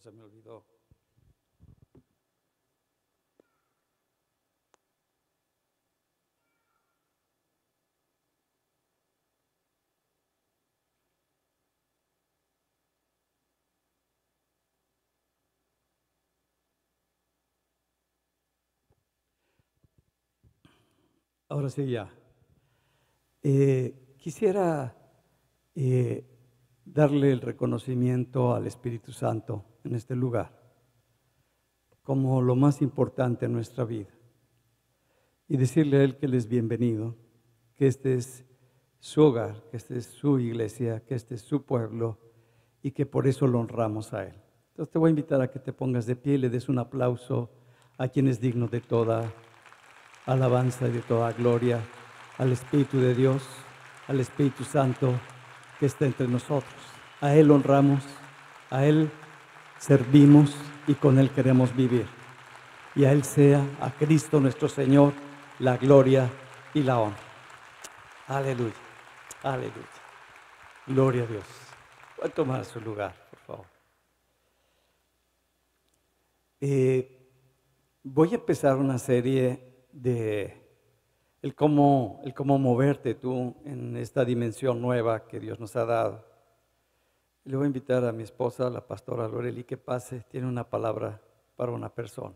se me olvidó. Ahora sí ya. Quisiera darle el reconocimiento al Espíritu Santo en este lugar como lo más importante en nuestra vida y decirle a Él que Él es bienvenido, que este es su hogar, que esta es su iglesia, que este es su pueblo y que por eso lo honramos a Él. Entonces te voy a invitar a que te pongas de pie y le des un aplauso a quien es digno de toda alabanza y de toda gloria, al Espíritu de Dios, al Espíritu Santo que está entre nosotros. A Él honramos, a Él servimos y con Él queremos vivir. Y a Él sea, a Cristo nuestro Señor, la gloria y la honra. Aleluya, aleluya. Gloria a Dios. Voy a tomar su lugar, por favor. Voy a empezar una serie de el cómo moverte tú en esta dimensión nueva que Dios nos ha dado. Le voy a invitar a mi esposa, la pastora Loreli, que pase. Tiene una palabra para una persona.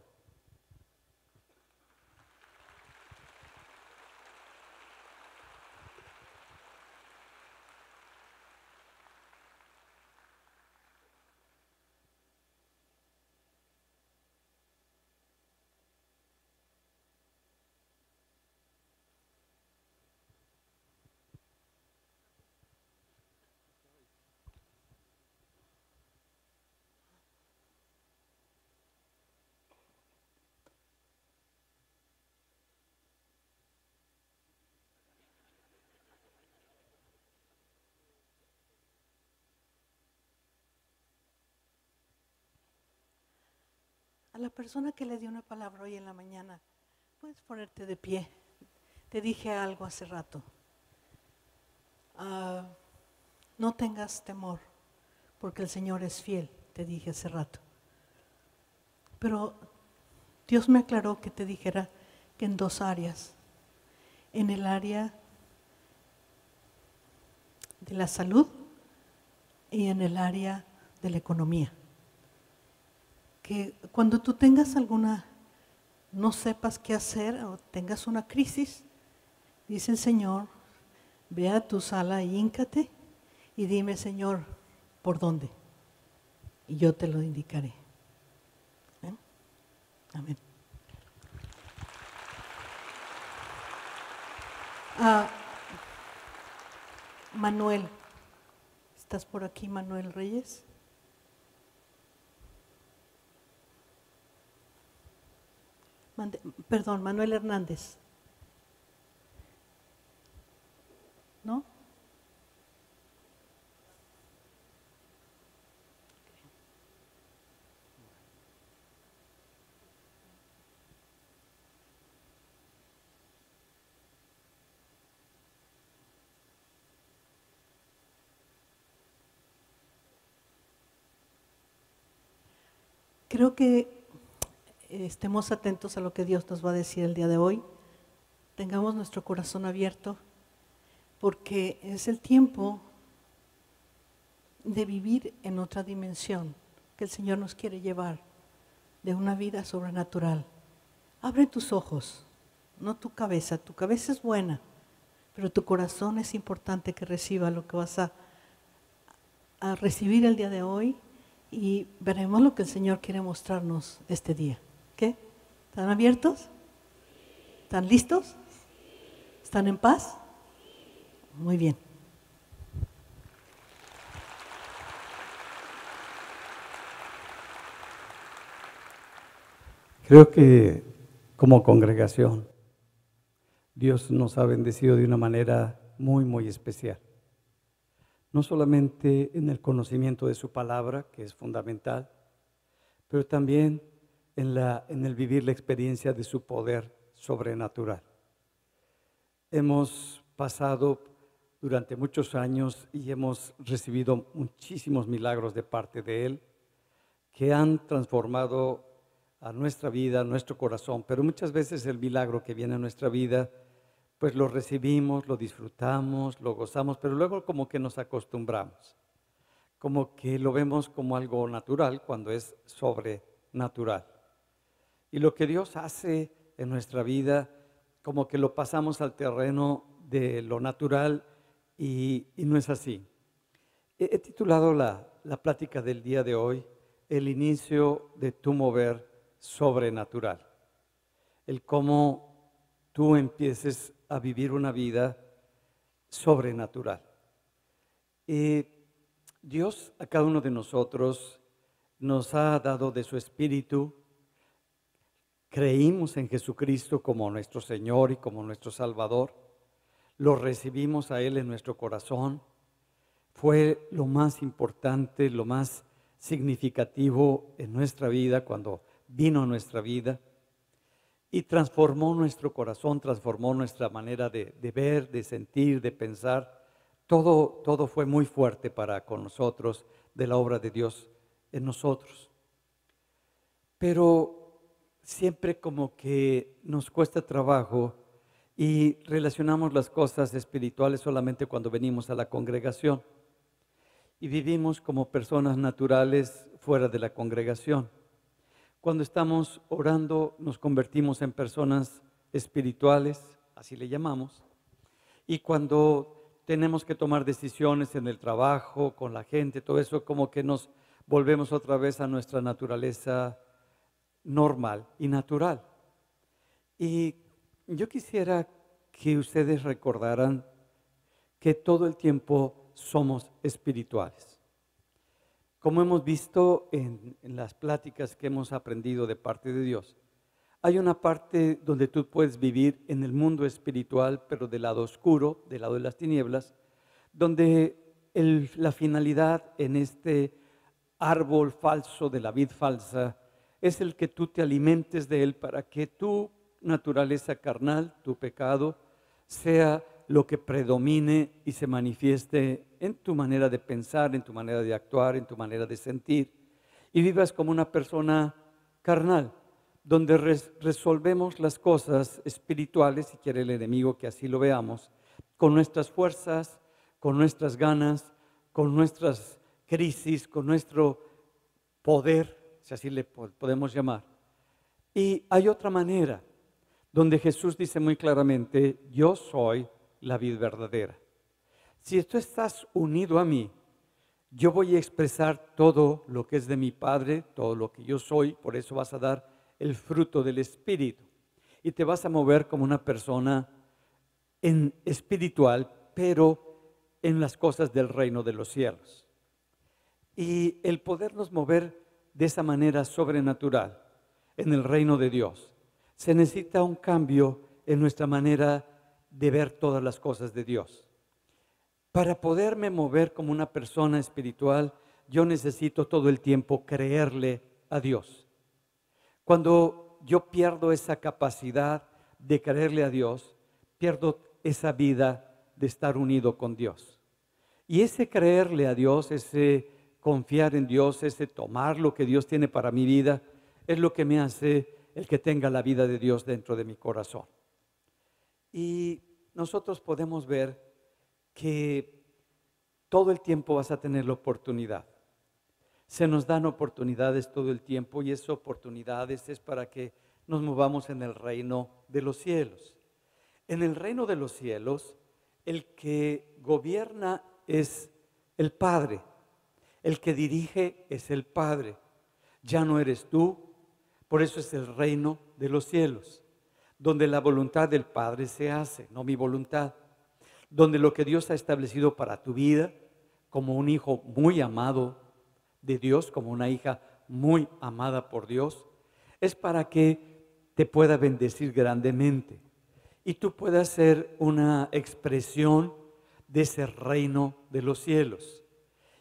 A la persona que le dio una palabra hoy en la mañana, puedes ponerte de pie. Te dije algo hace rato. No tengas temor, porque el Señor es fiel, te dije hace rato. Pero Dios me aclaró que te dijera que en dos áreas. En el área de la salud y en el área de la economía. Que cuando tú tengas no sepas qué hacer o tengas una crisis, dice el Señor, ve a tu sala y híncate y dime, Señor, ¿por dónde? Y yo te lo indicaré. Amén. Manuel, ¿estás por aquí, Manuel Reyes? Perdón, Manuel Hernández. ¿No? Creo que estemos atentos a lo que Dios nos va a decir el día de hoy. Tengamos nuestro corazón abierto, porque es el tiempo de vivir en otra dimensión que el Señor nos quiere llevar, de una vida sobrenatural. Abre tus ojos, no tu cabeza. Tu cabeza es buena, pero tu corazón es importante que reciba lo que vas a recibir el día de hoy, y veremos lo que el Señor quiere mostrarnos este día. ¿Qué? ¿Están abiertos? ¿Están listos? ¿Están en paz? Muy bien. Creo que como congregación Dios nos ha bendecido de una manera muy, muy especial. No solamente en el conocimiento de su palabra, que es fundamental, pero también en el vivir la experiencia de su poder sobrenatural. Hemos pasado durante muchos años y hemos recibido muchísimos milagros de parte de Él, que han transformado a nuestra vida, a nuestro corazón, pero muchas veces el milagro que viene a nuestra vida, pues lo recibimos, lo disfrutamos, lo gozamos, pero luego como que nos acostumbramos, como que lo vemos como algo natural cuando es sobrenatural. Y lo que Dios hace en nuestra vida, como que lo pasamos al terreno de lo natural y no es así. He titulado la plática del día de hoy, el inicio de tu mover sobrenatural. El cómo tú empieces a vivir una vida sobrenatural. Dios a cada uno de nosotros nos ha dado de su Espíritu. Creímos en Jesucristo como nuestro Señor y como nuestro Salvador. Lo recibimos a Él en nuestro corazón. Fue lo más importante, lo más significativo en nuestra vida cuando vino a nuestra vida y transformó nuestro corazón, transformó nuestra manera de ver, de sentir, de pensar. Todo fue muy fuerte para con nosotros de la obra de Dios en nosotros. Pero siempre como que nos cuesta trabajo y relacionamos las cosas espirituales solamente cuando venimos a la congregación. Y vivimos como personas naturales fuera de la congregación. Cuando estamos orando nos convertimos en personas espirituales, así le llamamos. Y cuando tenemos que tomar decisiones en el trabajo, con la gente, todo eso, como que nos volvemos otra vez a nuestra naturaleza normal y natural. Y yo quisiera que ustedes recordaran que todo el tiempo somos espirituales. Como hemos visto en las pláticas que hemos aprendido de parte de Dios, hay una parte donde tú puedes vivir en el mundo espiritual, pero del lado oscuro, del lado de las tinieblas, donde la finalidad en este árbol falso de la vid falsa es el que tú te alimentes de él para que tu naturaleza carnal, tu pecado, sea lo que predomine y se manifieste en tu manera de pensar, en tu manera de actuar, en tu manera de sentir, y vivas como una persona carnal, donde resolvemos las cosas espirituales, si quiere el enemigo que así lo veamos, con nuestras fuerzas, con nuestras ganas, con nuestras crisis, con nuestro poder, si así le podemos llamar. Y hay otra manera, donde Jesús dice muy claramente, yo soy la vid verdadera. Si tú estás unido a mí, yo voy a expresar todo lo que es de mi Padre, todo lo que yo soy, por eso vas a dar el fruto del Espíritu. Y te vas a mover como una persona espiritual, pero en las cosas del reino de los cielos. Y el podernos mover de esa manera sobrenatural en el reino de Dios, se necesita un cambio en nuestra manera de ver todas las cosas de Dios. Para poderme mover como una persona espiritual, yo necesito todo el tiempo creerle a Dios. Cuando yo pierdo esa capacidad de creerle a Dios, pierdo esa vida de estar unido con Dios. Y ese creerle a Dios, ese confiar en Dios, ese tomar lo que Dios tiene para mi vida, es lo que me hace el que tenga la vida de Dios dentro de mi corazón. Y nosotros podemos ver que todo el tiempo vas a tener la oportunidad. Se nos dan oportunidades todo el tiempo y esas oportunidades es para que nos movamos en el reino de los cielos. En el reino de los cielos, el que gobierna es el Padre. El que dirige es el Padre. Ya no eres tú, por eso es el reino de los cielos, donde la voluntad del Padre se hace, no mi voluntad. Donde lo que Dios ha establecido para tu vida, como un hijo muy amado de Dios, como una hija muy amada por Dios, es para que te pueda bendecir grandemente y tú puedas ser una expresión de ese reino de los cielos.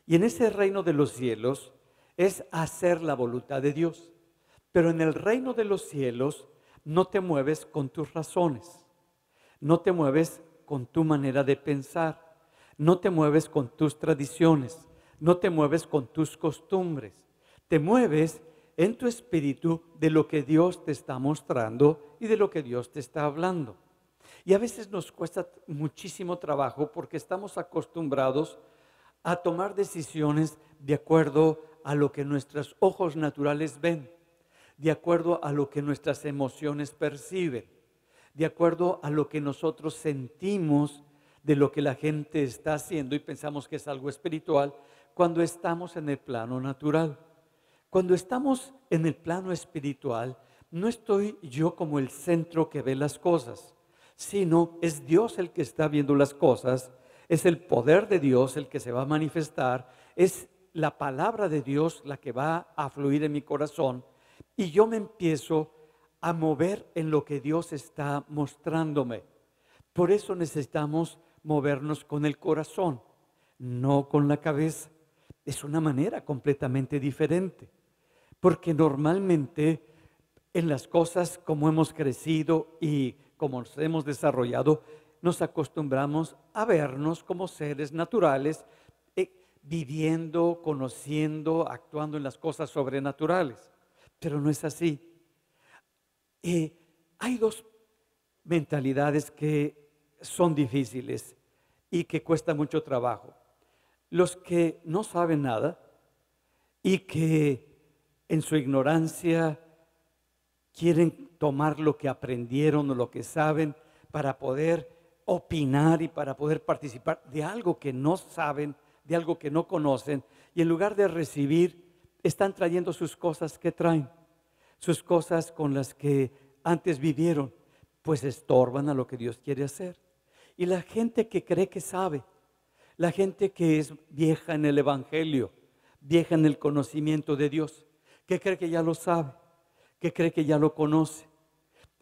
Y en ese reino de los cielos es hacer la voluntad de Dios. Pero en el reino de los cielos no te mueves con tus razones, no te mueves con tu manera de pensar, no te mueves con tus tradiciones, no te mueves con tus costumbres, Te mueves en tu espíritu de lo que Dios te está mostrando y de lo que Dios te está hablando. Y a veces nos cuesta muchísimo trabajo porque estamos acostumbrados a tomar decisiones de acuerdo a lo que nuestros ojos naturales ven, de acuerdo a lo que nuestras emociones perciben, de acuerdo a lo que nosotros sentimos de lo que la gente está haciendo y pensamos que es algo espiritual cuando estamos en el plano natural. Cuando estamos en el plano espiritual, no estoy yo como el centro que ve las cosas, sino es Dios el que está viendo las cosas, es el poder de Dios el que se va a manifestar, es la palabra de Dios la que va a fluir en mi corazón y yo me empiezo a mover en lo que Dios está mostrándome. Por eso necesitamos movernos con el corazón, no con la cabeza. Es una manera completamente diferente, porque normalmente en las cosas como hemos crecido y como nos hemos desarrollado, nos acostumbramos a vernos como seres naturales, viviendo, conociendo, actuando en las cosas sobrenaturales. Pero no es así. Hay dos mentalidades que son difíciles y que cuesta mucho trabajo. Los que no saben nada y que en su ignorancia quieren tomar lo que aprendieron o lo que saben para poder opinar y para poder participar de algo que no saben, de algo que no conocen, y en lugar de recibir, están trayendo sus cosas que traen, sus cosas con las que antes vivieron, pues estorban a lo que Dios quiere hacer. Y la gente que cree que sabe, la gente que es vieja en el Evangelio, vieja en el conocimiento de Dios, que cree que ya lo sabe, que cree que ya lo conoce.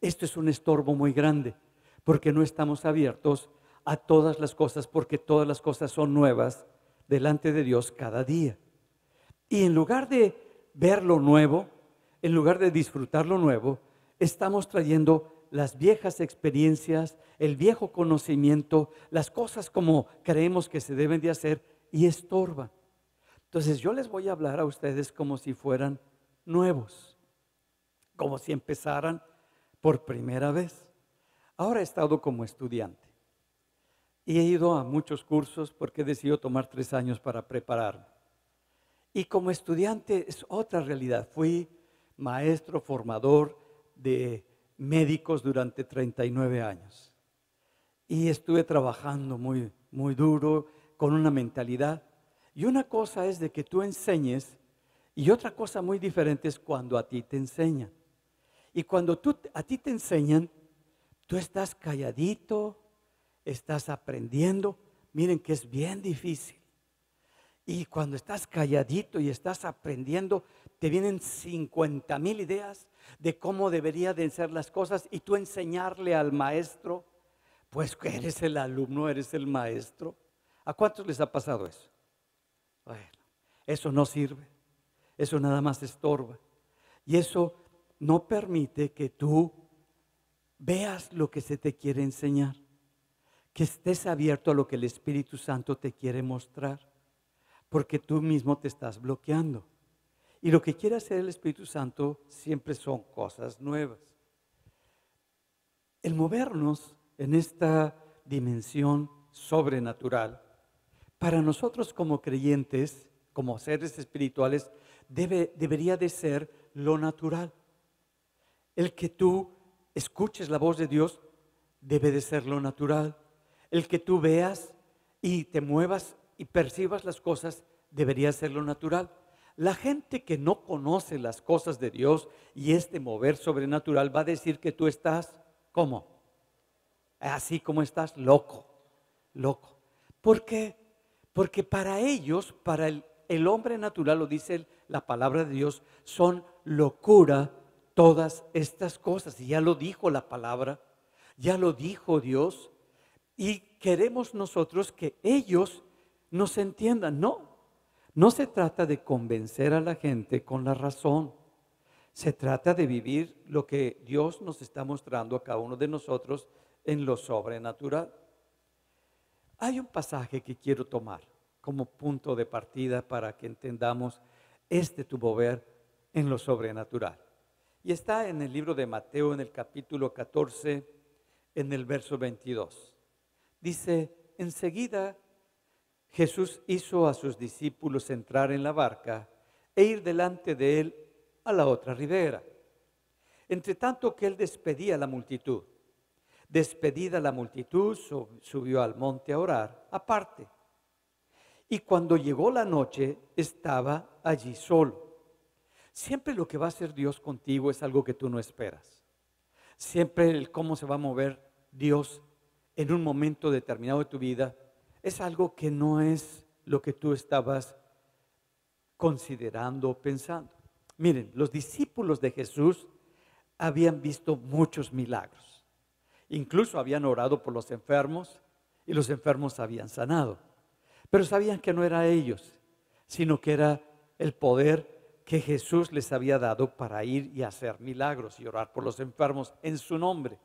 Esto es un estorbo muy grande, porque no estamos abiertos a todas las cosas, porque todas las cosas son nuevas delante de Dios cada día. Y en lugar de ver lo nuevo, en lugar de disfrutar lo nuevo, estamos trayendo las viejas experiencias, el viejo conocimiento, las cosas como creemos que se deben de hacer y estorban. Entonces yo les voy a hablar a ustedes como si fueran nuevos, como si empezaran por primera vez. Ahora he estado como estudiante y he ido a muchos cursos porque he decidido tomar 3 años para prepararme. Y como estudiante es otra realidad. Fui maestro, formador de médicos durante 39 años. Y estuve trabajando muy, muy duro, con una mentalidad. Y una cosa es de que tú enseñes, y otra cosa muy diferente es cuando a ti te enseñan. Y cuando a ti te enseñan, tú estás calladito, estás aprendiendo. Miren que es bien difícil. Y cuando estás calladito y estás aprendiendo, te vienen 50,000 ideas de cómo deberían de ser las cosas y tú enseñarle al maestro, pues que eres el alumno, eres el maestro. ¿A cuántos les ha pasado eso? Bueno, eso no sirve, eso nada más estorba. Y eso no permite que tú veas lo que se te quiere enseñar, que estés abierto a lo que el Espíritu Santo te quiere mostrar. Porque tú mismo te estás bloqueando. Y lo que quiere hacer el Espíritu Santo siempre son cosas nuevas. El movernos en esta dimensión sobrenatural, para nosotros como creyentes, como seres espirituales, debería de ser lo natural. El que tú escuches la voz de Dios debe de ser lo natural. El que tú veas y te muevas y percibas las cosas, debería ser lo natural. La gente que no conoce las cosas de Dios y este mover sobrenatural va a decir que tú estás, ¿cómo? Así como estás, loco, loco. ¿Por qué? Porque para ellos, para el hombre natural, lo dice la palabra de Dios, son locura todas estas cosas. Y ya lo dijo la palabra, ya lo dijo Dios. Y queremos nosotros que ellos nos entiendan. No se trata de convencer a la gente con la razón. Se trata de vivir lo que Dios nos está mostrando a cada uno de nosotros en lo sobrenatural. Hay un pasaje que quiero tomar como punto de partida para que entendamos este tu mover en lo sobrenatural. Y está en el libro de Mateo, en el capítulo 14, en el verso 22. Dice, enseguida Jesús hizo a sus discípulos entrar en la barca e ir delante de él a la otra ribera. Entre tanto que él despedía a la multitud. Despedida la multitud, subió al monte a orar, aparte. Y cuando llegó la noche, estaba allí solo. Siempre lo que va a hacer Dios contigo es algo que tú no esperas. Siempre el cómo se va a mover Dios en un momento determinado de tu vida es algo que no es lo que tú estabas considerando o pensando. Miren, los discípulos de Jesús habían visto muchos milagros. Incluso habían orado por los enfermos y los enfermos habían sanado. Pero sabían que no era ellos, sino que era el poder que Jesús les había dado para ir y hacer milagros y orar por los enfermos en su nombre.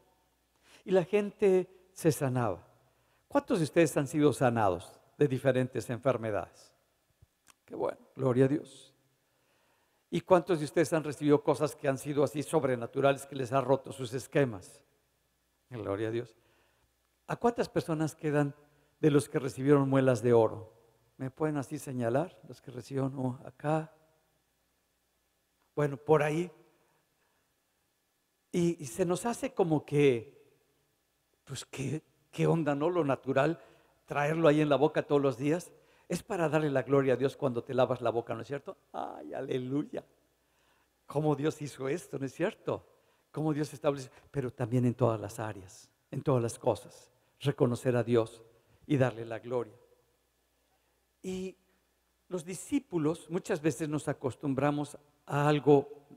Y la gente se sanaba. ¿Cuántos de ustedes han sido sanados de diferentes enfermedades? Qué bueno, gloria a Dios. ¿Y cuántos de ustedes han recibido cosas que han sido así sobrenaturales que les ha roto sus esquemas? Gloria a Dios. ¿A cuántas personas quedan de los que recibieron muelas de oro? ¿Me pueden así señalar? Los que recibieron acá. Bueno, por ahí. Y se nos hace como que, pues qué onda, ¿no? Lo natural, traerlo ahí en la boca todos los días. Es para darle la gloria a Dios cuando te lavas la boca, ¿no es cierto? ¡Ay, aleluya! ¿Cómo Dios hizo esto, no es cierto? ¿Cómo Dios estableció? Pero también en todas las áreas, en todas las cosas. Reconocer a Dios y darle la gloria. Y los discípulos muchas veces nos acostumbramos a algo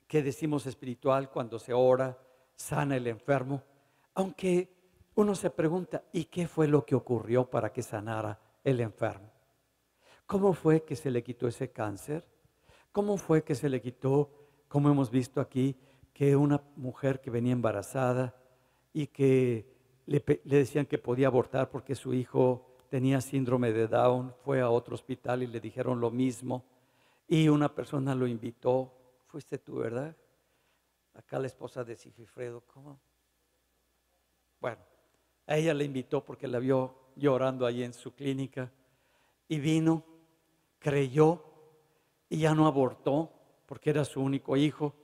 que decimos espiritual cuando se ora, sana el enfermo. Aunque uno se pregunta, ¿y qué fue lo que ocurrió para que sanara el enfermo? ¿Cómo fue que se le quitó ese cáncer? ¿Cómo fue que se le quitó, como hemos visto aquí, que una mujer que venía embarazada y que le decían que podía abortar porque su hijo tenía síndrome de Down, fue a otro hospital y le dijeron lo mismo y una persona lo invitó? Fuiste tú, ¿verdad? Acá la esposa de Sigifredo, ¿cómo? Bueno, a ella le invitó porque la vio llorando ahí en su clínica y vino, creyó y ya no abortó porque era su único hijo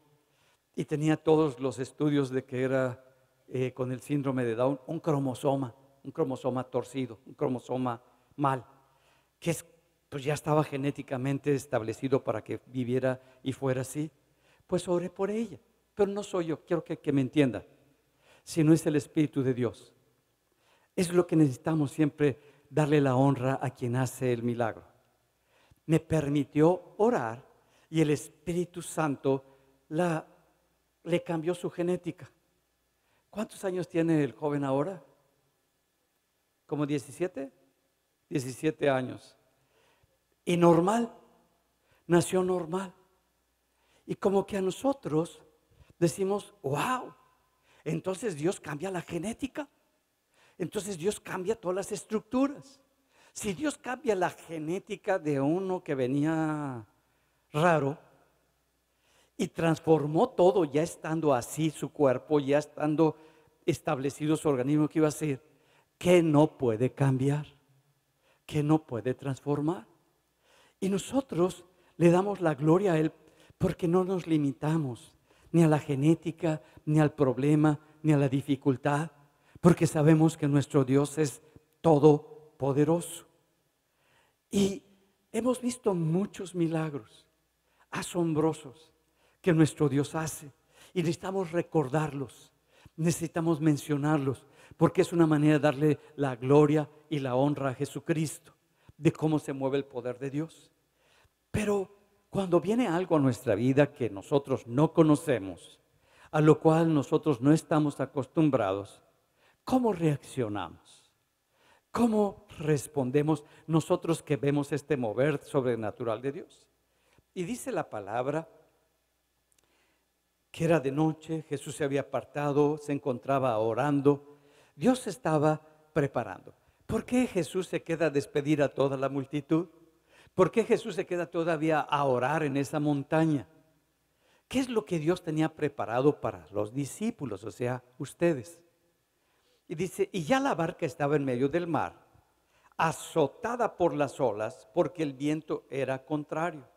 y tenía todos los estudios de que era con el síndrome de Down un cromosoma torcido, un cromosoma mal, que es, pues ya estaba genéticamente establecido para que viviera y fuera así. Pues oré por ella, pero no soy yo, quiero que me entienda, sino es el Espíritu de Dios. Es lo que necesitamos siempre, darle la honra a quien hace el milagro. Me permitió orar y el Espíritu Santo le cambió su genética. ¿Cuántos años tiene el joven ahora? ¿Como 17? 17 años. Y normal, nació normal. Y como que a nosotros decimos, wow, entonces Dios cambia la genética. Entonces Dios cambia todas las estructuras. Si Dios cambia la genética de uno que venía raro y transformó todo ya estando así su cuerpo, ya estando establecido su organismo, ¿qué iba a ser? ¿Qué no puede cambiar? ¿Qué no puede transformar? Y nosotros le damos la gloria a Él porque no nos limitamos ni a la genética, ni al problema, ni a la dificultad, porque sabemos que nuestro Dios es todopoderoso. Y hemos visto muchos milagros asombrosos que nuestro Dios hace y necesitamos recordarlos, necesitamos mencionarlos, porque es una manera de darle la gloria y la honra a Jesucristo, de cómo se mueve el poder de Dios. Pero cuando viene algo a nuestra vida que nosotros no conocemos, a lo cual nosotros no estamos acostumbrados, ¿cómo reaccionamos? ¿Cómo respondemos nosotros que vemos este mover sobrenatural de Dios? Y dice la palabra que era de noche, Jesús se había apartado, se encontraba orando, Dios se estaba preparando. ¿Por qué Jesús se queda a despedir a toda la multitud? ¿Por qué Jesús se queda todavía a orar en esa montaña? ¿Qué es lo que Dios tenía preparado para los discípulos, o sea, ustedes? Y dice, y ya la barca estaba en medio del mar, azotada por las olas, porque el viento era contrario.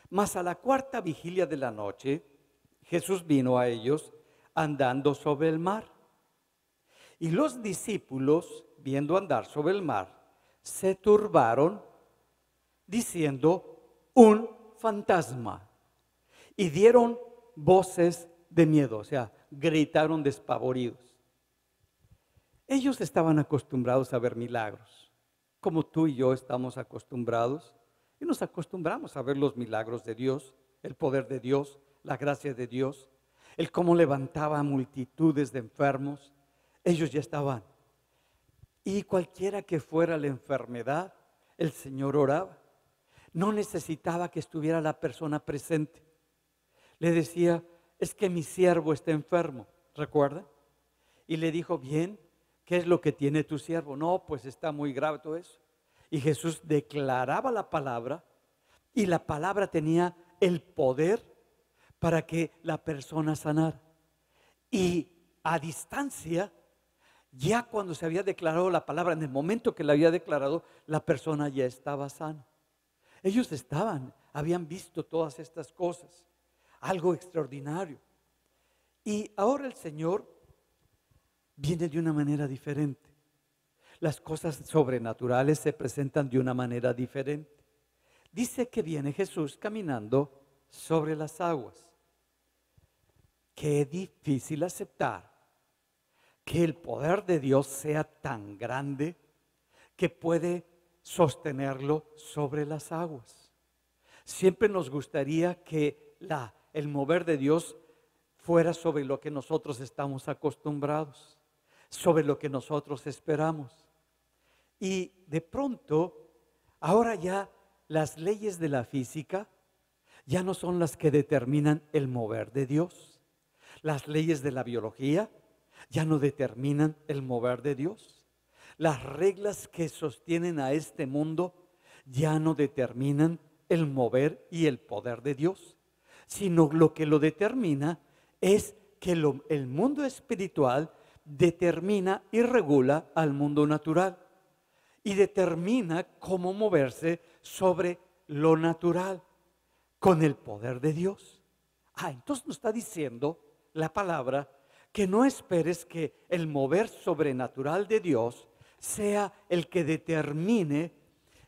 Mas a la cuarta vigilia de la noche, Jesús vino a ellos andando sobre el mar. Y los discípulos, viendo andar sobre el mar, se turbaron, diciendo, un fantasma. Y dieron voces de miedo, o sea, gritaron despavoridos. Ellos estaban acostumbrados a ver milagros, como tú y yo estamos acostumbrados, y nos acostumbramos a ver los milagros de Dios, el poder de Dios, la gracia de Dios, el cómo levantaba a multitudes de enfermos. Ellos ya estaban. Y cualquiera que fuera la enfermedad, el Señor oraba. No necesitaba que estuviera la persona presente. Le decía, es que mi siervo está enfermo, ¿recuerda? Y le dijo, bien, ¿qué es lo que tiene tu siervo? No, pues está muy grave todo eso. Y Jesús declaraba la palabra, y la palabra tenía el poder para que la persona sanara. Y a distancia, ya cuando se había declarado la palabra, en el momento que la había declarado, la persona ya estaba sana. Ellos habían visto todas estas cosas, algo extraordinario. Y ahora el Señor viene de una manera diferente. Las cosas sobrenaturales se presentan de una manera diferente. Dice que viene Jesús caminando sobre las aguas. Qué difícil aceptar que el poder de Dios sea tan grande que puede sostenerlo sobre las aguas. Siempre nos gustaría que el mover de Dios fuera sobre lo que nosotros estamos acostumbrados, sobre lo que nosotros esperamos. Y de pronto, ahora ya las leyes de la física ya no son las que determinan el mover de Dios. Las leyes de la biología ya no determinan el mover de Dios. Las reglas que sostienen a este mundo ya no determinan el mover y el poder de Dios, sino lo que lo determina es que el mundo espiritual determina y regula al mundo natural y determina cómo moverse sobre lo natural con el poder de Dios. Entonces nos está diciendo la palabra que no esperes que el mover sobrenatural de Dios sea el que determine,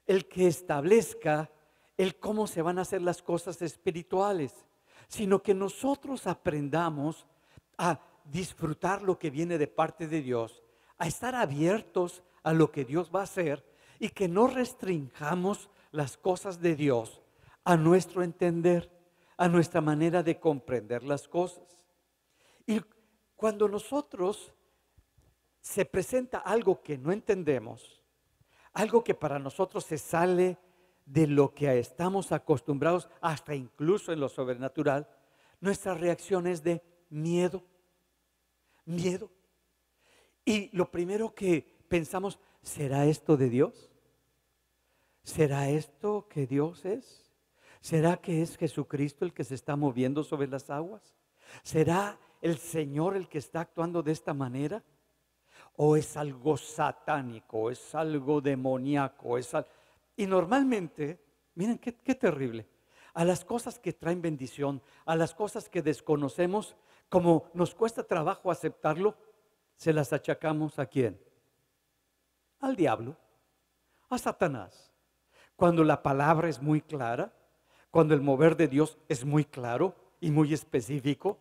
el que establezca el cómo se van a hacer las cosas espirituales, sino que nosotros aprendamos a disfrutar lo que viene de parte de Dios, a estar abiertos a lo que Dios va a hacer y que no restringamos las cosas de Dios a nuestro entender, a nuestra manera de comprender las cosas. Y cuando nosotros se presenta algo que no entendemos, algo que para nosotros se sale de lo que estamos acostumbrados, hasta incluso en lo sobrenatural, nuestra reacción es de miedo. Miedo. Y lo primero que pensamos, ¿será esto de Dios? ¿Será esto que Dios es? ¿Será que es Jesucristo el que se está moviendo sobre las aguas? ¿Será el Señor el que está actuando de esta manera? ¿O es algo satánico? ¿Es algo demoníaco? Y normalmente, miren qué terrible, a las cosas que traen bendición, a las cosas que desconocemos, como nos cuesta trabajo aceptarlo, se las achacamos ¿a quién? Al diablo, a Satanás. Cuando la palabra es muy clara, cuando el mover de Dios es muy claro y muy específico,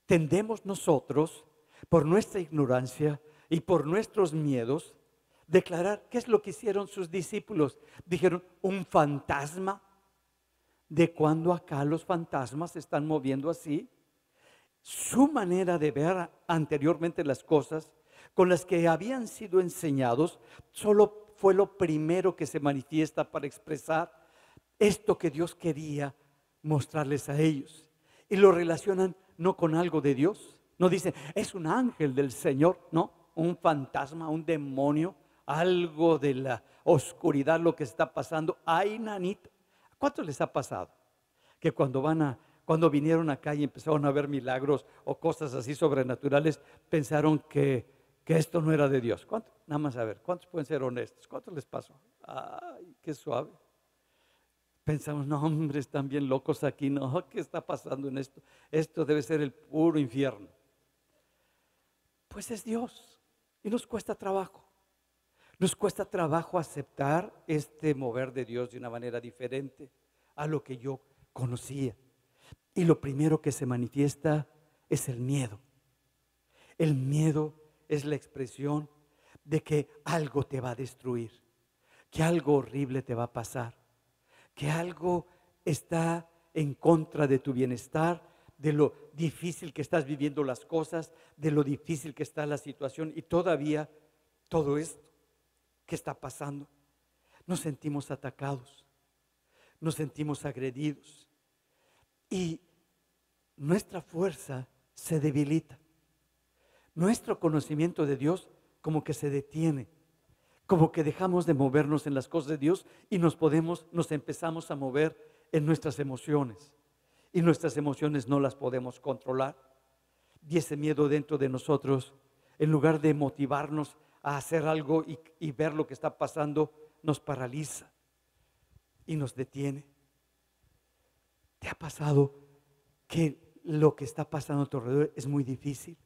tendemos nosotros, por nuestra ignorancia y por nuestros miedos, declarar qué es lo que hicieron sus discípulos. Dijeron, ¿un fantasma? ¿De cuándo acá los fantasmas se están moviendo así? Su manera de ver anteriormente las cosas con las que habían sido enseñados solo fue lo primero que se manifiesta para expresar esto que Dios quería mostrarles a ellos. Y lo relacionan no con algo de Dios. No dicen, es un ángel del Señor. No, un fantasma, un demonio, algo de la oscuridad, lo que está pasando. Ay, nanita, ¿cuántos les ha pasado? Que cuando vinieron acá y empezaron a ver milagros o cosas así sobrenaturales, pensaron que esto no era de Dios. ¿Cuántos? Nada más a ver, ¿cuántos pueden ser honestos? ¿Cuántos les pasó? Ay, qué suave. Pensamos, no, hombre, están bien locos aquí, no, ¿qué está pasando en esto? Esto debe ser el puro infierno. Pues es Dios y nos cuesta trabajo. Nos cuesta trabajo aceptar este mover de Dios de una manera diferente a lo que yo conocía. Y lo primero que se manifiesta es el miedo. El miedo es la expresión de que algo te va a destruir, que algo horrible te va a pasar, que algo está en contra de tu bienestar, de lo difícil que estás viviendo las cosas, de lo difícil que está la situación, y todavía todo esto que está pasando, nos sentimos atacados, nos sentimos agredidos y nuestra fuerza se debilita. Nuestro conocimiento de Dios como que se detiene, como que dejamos de movernos en las cosas de Dios y nos empezamos a mover en nuestras emociones. Y nuestras emociones no las podemos controlar. Y ese miedo dentro de nosotros, en lugar de motivarnos a hacer algo y ver lo que está pasando, nos paraliza y nos detiene. ¿Te ha pasado que lo que está pasando a tu alrededor es muy difícil?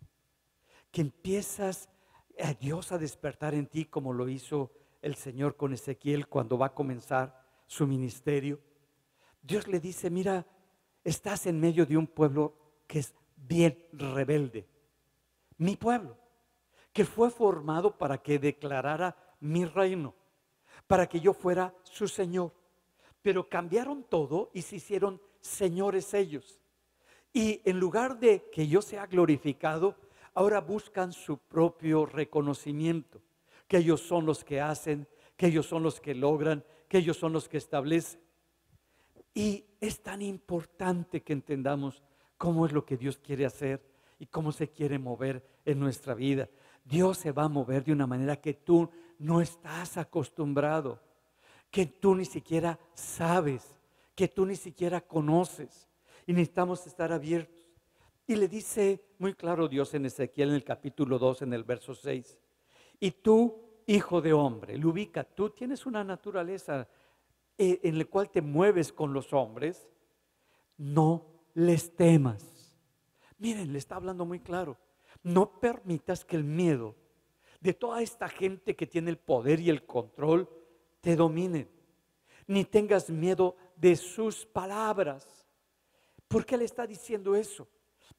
Que empiezas a Dios a despertar en ti como lo hizo el Señor con Ezequiel cuando va a comenzar su ministerio. Dios le dice, mira, estás en medio de un pueblo que es bien rebelde. Mi pueblo, que fue formado para que declarara mi reino, para que yo fuera su Señor. Pero cambiaron todo y se hicieron señores ellos. Y en lugar de que yo sea glorificado, ahora buscan su propio reconocimiento, que ellos son los que hacen, que ellos son los que logran, que ellos son los que establecen. Y es tan importante que entendamos cómo es lo que Dios quiere hacer y cómo se quiere mover en nuestra vida. Dios se va a mover de una manera que tú no estás acostumbrado, que tú ni siquiera sabes, que tú ni siquiera conoces. Y necesitamos estar abiertos. Y le dice muy claro Dios en Ezequiel en el capítulo 2, en el verso 6. Y tú, hijo de hombre, lo ubica, tú tienes una naturaleza en la cual te mueves con los hombres, no les temas. Miren, le está hablando muy claro. No permitas que el miedo de toda esta gente que tiene el poder y el control te dominen. Ni tengas miedo de sus palabras. ¿Por qué le está diciendo eso?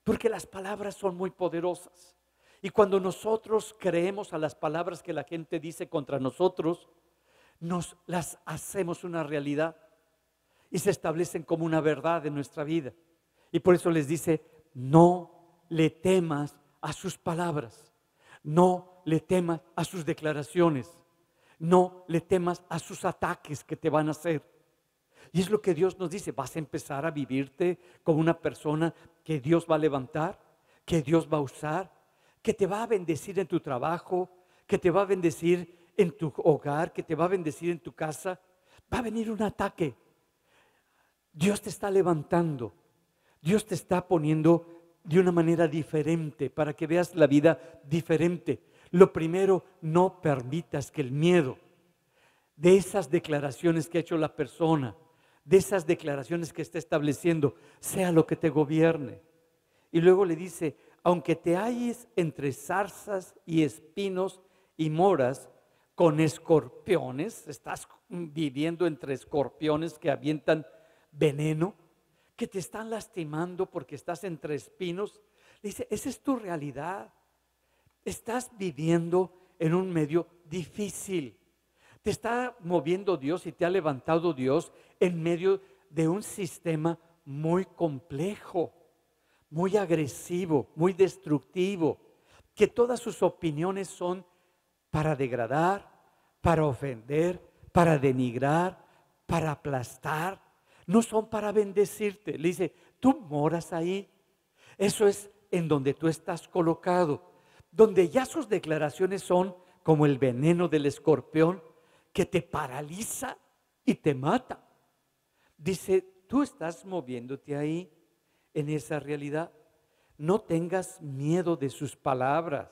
Porque las palabras son muy poderosas. Y cuando nosotros creemos a las palabras que la gente dice contra nosotros, nos las hacemos una realidad y se establecen como una verdad en nuestra vida. Y por eso les dice, no le temas a sus palabras, no le temas a sus declaraciones, no le temas a sus ataques que te van a hacer. Y es lo que Dios nos dice, vas a empezar a vivirte como una persona que Dios va a levantar, que Dios va a usar, que te va a bendecir en tu trabajo, que te va a bendecir en tu hogar, que te va a bendecir en tu casa. Va a venir un ataque. Dios te está levantando, Dios te está poniendo de una manera diferente para que veas la vida diferente. Lo primero, no permitas que el miedo de esas declaraciones que ha hecho la persona, de esas declaraciones que está estableciendo, sea lo que te gobierne. Y luego le dice, aunque te halles entre zarzas y espinos y moras, con escorpiones, estás viviendo entre escorpiones que avientan veneno, que te están lastimando porque estás entre espinos. Le dice, esa es tu realidad. Estás viviendo en un medio difícil. Te está moviendo Dios y te ha levantado Dios en medio de un sistema muy complejo, muy agresivo, muy destructivo, que todas sus opiniones son para degradar, para ofender, para denigrar, para aplastar. No son para bendecirte. Le dice, tú moras ahí. Eso es en donde tú estás colocado, donde ya sus declaraciones son como el veneno del escorpión que te paraliza y te mata. Dice, tú estás moviéndote ahí en esa realidad. No tengas miedo de sus palabras,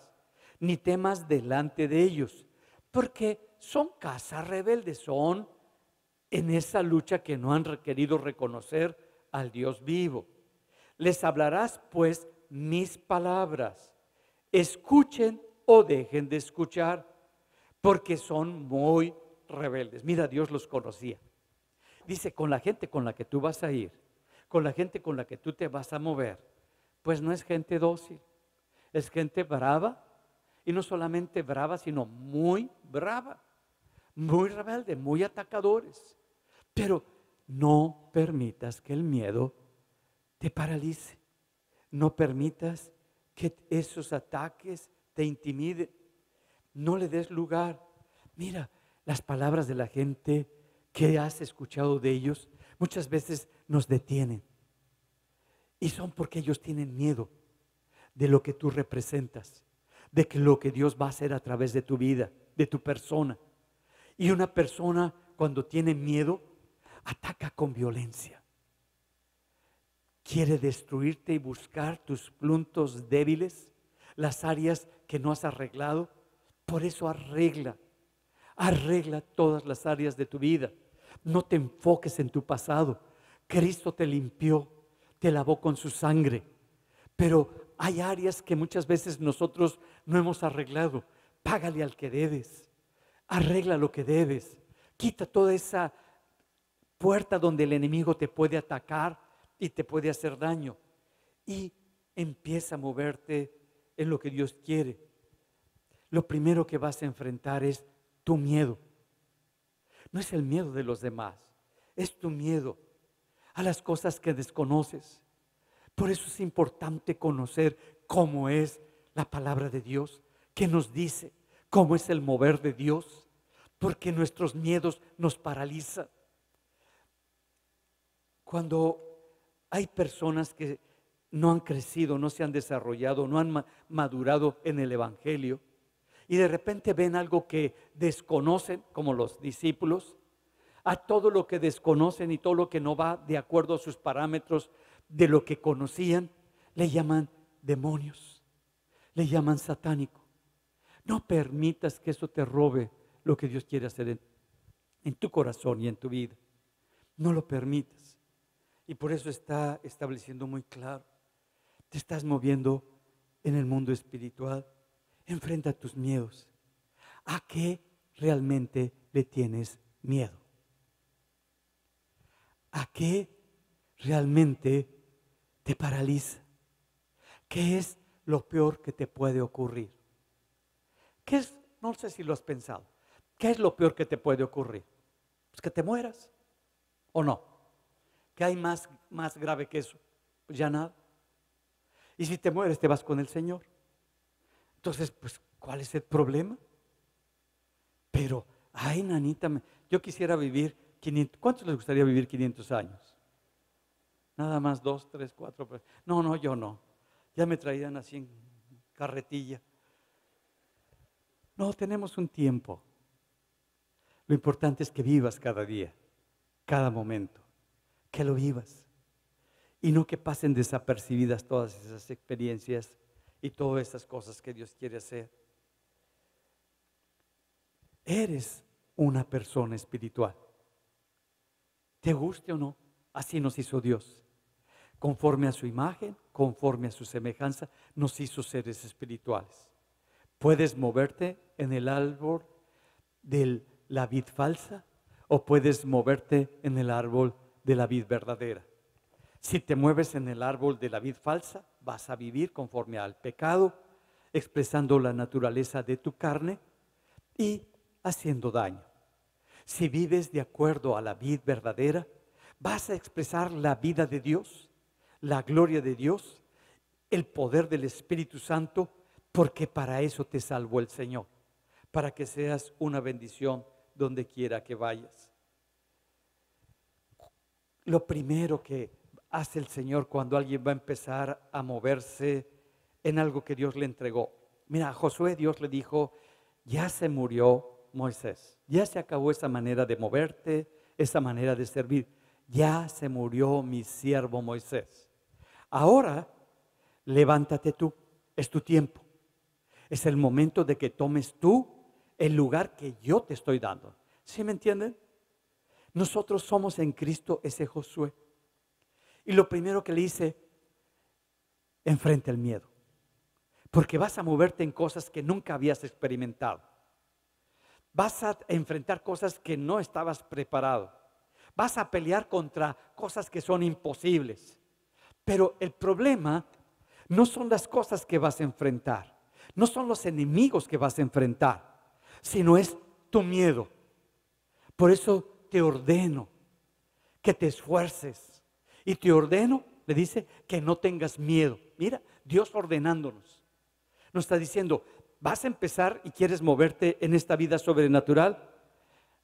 ni temas delante de ellos, porque son casas rebeldes, son en esa lucha que no han querido reconocer al Dios vivo. Les hablarás pues mis palabras, escuchen o dejen de escuchar, porque son muy rebeldes. Mira, Dios los conocía. Dice, con la gente con la que tú vas a ir, con la gente con la que tú te vas a mover, pues no es gente dócil, es gente brava, y no solamente brava, sino muy brava, muy rebelde, muy atacadores. Pero no permitas que el miedo te paralice, no permitas que esos ataques te intimiden, no le des lugar. Mira, las palabras de la gente que has escuchado de ellos muchas veces nos detienen. Y son porque ellos tienen miedo de lo que tú representas, de que lo que Dios va a hacer a través de tu vida, de tu persona. Y una persona cuando tiene miedo, ataca con violencia. Quiere destruirte y buscar tus puntos débiles, las áreas que no has arreglado. Por eso arregla todas las áreas de tu vida. No te enfoques en tu pasado. Cristo te limpió, te lavó con su sangre. Pero hay áreas que muchas veces nosotros no hemos arreglado. Págale al que debes. Arregla lo que debes. Quita toda esa puerta donde el enemigo te puede atacar y te puede hacer daño. Y empieza a moverte en lo que Dios quiere. Lo primero que vas a enfrentar es tu miedo. No es el miedo de los demás, es tu miedo a las cosas que desconoces. Por eso es importante conocer cómo es la palabra de Dios, qué nos dice, cómo es el mover de Dios, porque nuestros miedos nos paralizan. Cuando hay personas que no han crecido, no se han desarrollado, no han madurado en el Evangelio, y de repente ven algo que desconocen, como los discípulos, a todo lo que desconocen y todo lo que no va de acuerdo a sus parámetros de lo que conocían, le llaman demonios, le llaman satánico. No permitas que eso te robe lo que Dios quiere hacer en tu corazón y en tu vida. No lo permitas. Y por eso está estableciendo muy claro, te estás moviendo en el mundo espiritual. Enfrenta tus miedos. ¿A qué realmente le tienes miedo? ¿A qué realmente te paraliza? ¿Qué es lo peor que te puede ocurrir? ¿Qué es? No sé si lo has pensado. ¿Qué es lo peor que te puede ocurrir? Pues que te mueras, ¿o no? ¿Qué hay más grave que eso? Pues ya nada. Y si te mueres, te vas con el Señor. Entonces, pues, ¿cuál es el problema? Pero, ay, nanita, yo quisiera vivir 500. ¿Cuántos les gustaría vivir 500 años? Nada más 2, 3, 4. No, yo no. Ya me traían así en carretilla. No, tenemos un tiempo. Lo importante es que vivas cada día, cada momento. Que lo vivas. Y no que pasen desapercibidas todas esas experiencias y todas esas cosas que Dios quiere hacer. Eres una persona espiritual. Te guste o no, así nos hizo Dios. Conforme a su imagen, conforme a su semejanza, nos hizo seres espirituales. Puedes moverte en el árbol de la vid falsa o puedes moverte en el árbol de la vid verdadera. Si te mueves en el árbol de la vid falsa, vas a vivir conforme al pecado, expresando la naturaleza de tu carne y haciendo daño. Si vives de acuerdo a la vid verdadera, vas a expresar la vida de Dios, la gloria de Dios, el poder del Espíritu Santo, porque para eso te salvó el Señor, para que seas una bendición donde quiera que vayas. Lo primero que hace el Señor cuando alguien va a empezar a moverse en algo que Dios le entregó. Mira, a Josué Dios le dijo, ya se murió Moisés, ya se acabó esa manera de moverte, esa manera de servir, ya se murió mi siervo Moisés. Ahora, levántate tú, es tu tiempo, es el momento de que tomes tú el lugar que yo te estoy dando. ¿Sí me entienden? Nosotros somos en Cristo ese Josué. Y lo primero que le dice, enfrenta el miedo. Porque vas a moverte en cosas que nunca habías experimentado. Vas a enfrentar cosas que no estabas preparado. Vas a pelear contra cosas que son imposibles. Pero el problema no son las cosas que vas a enfrentar. No son los enemigos que vas a enfrentar, sino es tu miedo. Por eso te ordeno que te esfuerces. Y te ordeno, le dice, que no tengas miedo. Mira, Dios ordenándonos. Nos está diciendo, vas a empezar y quieres moverte en esta vida sobrenatural.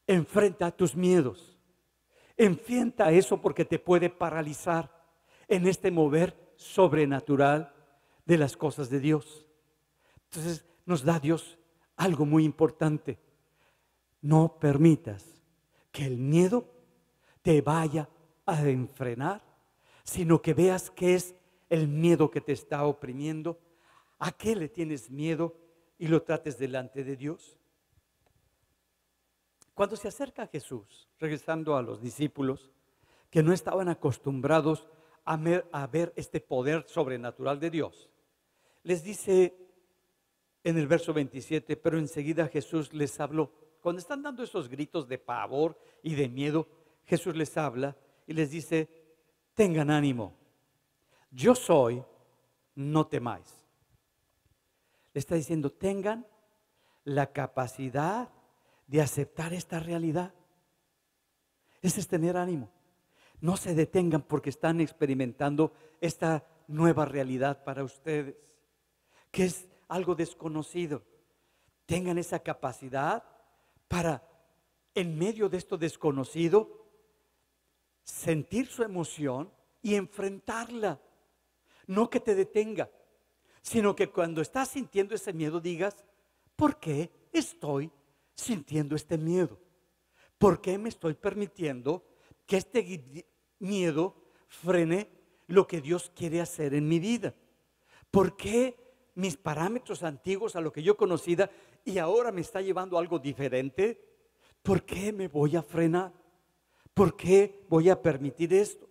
Enfrenta tus miedos. Enfrenta eso porque te puede paralizar en este mover sobrenatural de las cosas de Dios. Entonces nos da Dios algo muy importante. No permitas que el miedo te vaya a enfrenar, sino que veas qué es el miedo que te está oprimiendo, a qué le tienes miedo y lo trates delante de Dios. Cuando se acerca Jesús, regresando a los discípulos que no estaban acostumbrados a ver este poder sobrenatural de Dios, les dice en el verso 27, pero enseguida Jesús les habló. Cuando están dando esos gritos de pavor y de miedo, Jesús les habla y les dice, tengan ánimo, yo soy, no temáis. Le está diciendo, tengan la capacidad de aceptar esta realidad. Ese es tener ánimo. No se detengan porque están experimentando esta nueva realidad para ustedes, que es algo desconocido. Tengan esa capacidad para, en medio de esto desconocido, sentir su emoción y enfrentarla. No que te detenga, sino que cuando estás sintiendo ese miedo digas, ¿por qué estoy sintiendo este miedo? ¿Por qué me estoy permitiendo que este miedo frene lo que Dios quiere hacer en mi vida? ¿Por qué mis parámetros antiguos a lo que yo conocía y ahora me está llevando a algo diferente? ¿Por qué me voy a frenar? ¿Por qué voy a permitir esto?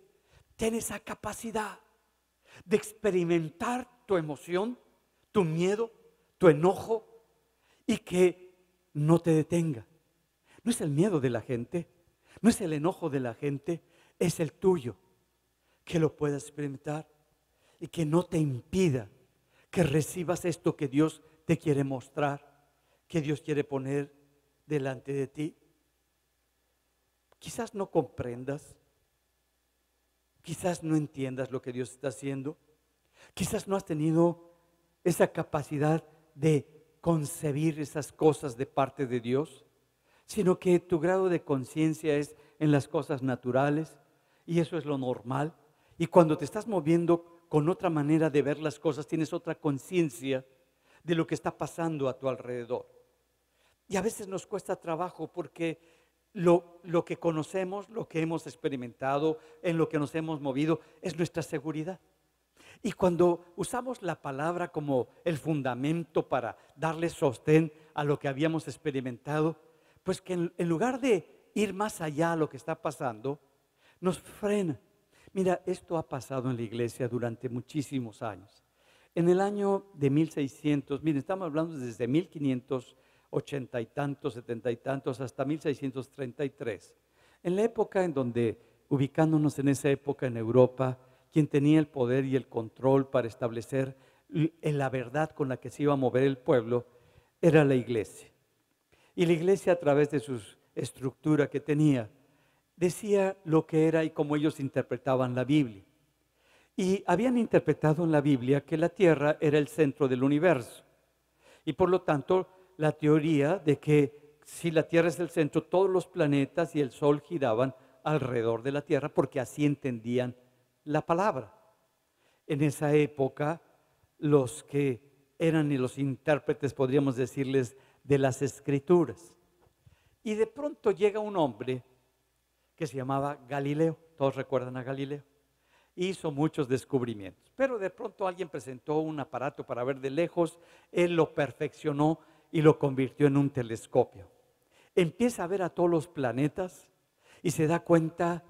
Ten esa capacidad de experimentar tu emoción, tu miedo, tu enojo y que no te detenga. No es el miedo de la gente, no es el enojo de la gente, es el tuyo, que lo puedas experimentar y que no te impida que recibas esto que Dios te quiere mostrar, que Dios quiere poner delante de ti. Quizás no comprendas, quizás no entiendas lo que Dios está haciendo, quizás no has tenido esa capacidad de concebir esas cosas de parte de Dios, sino que tu grado de conciencia es en las cosas naturales y eso es lo normal. Y cuando te estás moviendo con otra manera de ver las cosas, tienes otra conciencia de lo que está pasando a tu alrededor. Y a veces nos cuesta trabajo porque lo que conocemos, lo que hemos experimentado, en lo que nos hemos movido, es nuestra seguridad. Y cuando usamos la palabra como el fundamento para darle sostén a lo que habíamos experimentado, pues que en lugar de ir más allá a lo que está pasando, nos frena. Mira, esto ha pasado en la iglesia durante muchísimos años. En el año de 1600, miren, estamos hablando desde 1580 y tantos, 70 y tantos, hasta 1633. En la época en donde, ubicándonos en esa época en Europa, quien tenía el poder y el control para establecer la verdad con la que se iba a mover el pueblo, era la iglesia. Y la iglesia, a través de su estructura que tenía, decía lo que era y cómo ellos interpretaban la Biblia. Y habían interpretado en la Biblia que la tierra era el centro del universo. Y por lo tanto, la teoría de que si la tierra es el centro, todos los planetas y el sol giraban alrededor de la tierra, porque así entendían la palabra. En esa época, los que eran los intérpretes, podríamos decirles, de las Escrituras. Y de pronto llega un hombre que se llamaba Galileo. Todos recuerdan a Galileo. Hizo muchos descubrimientos, pero de pronto alguien presentó un aparato para ver de lejos. Él lo perfeccionó y lo convirtió en un telescopio. Empieza a ver a todos los planetas y se da cuenta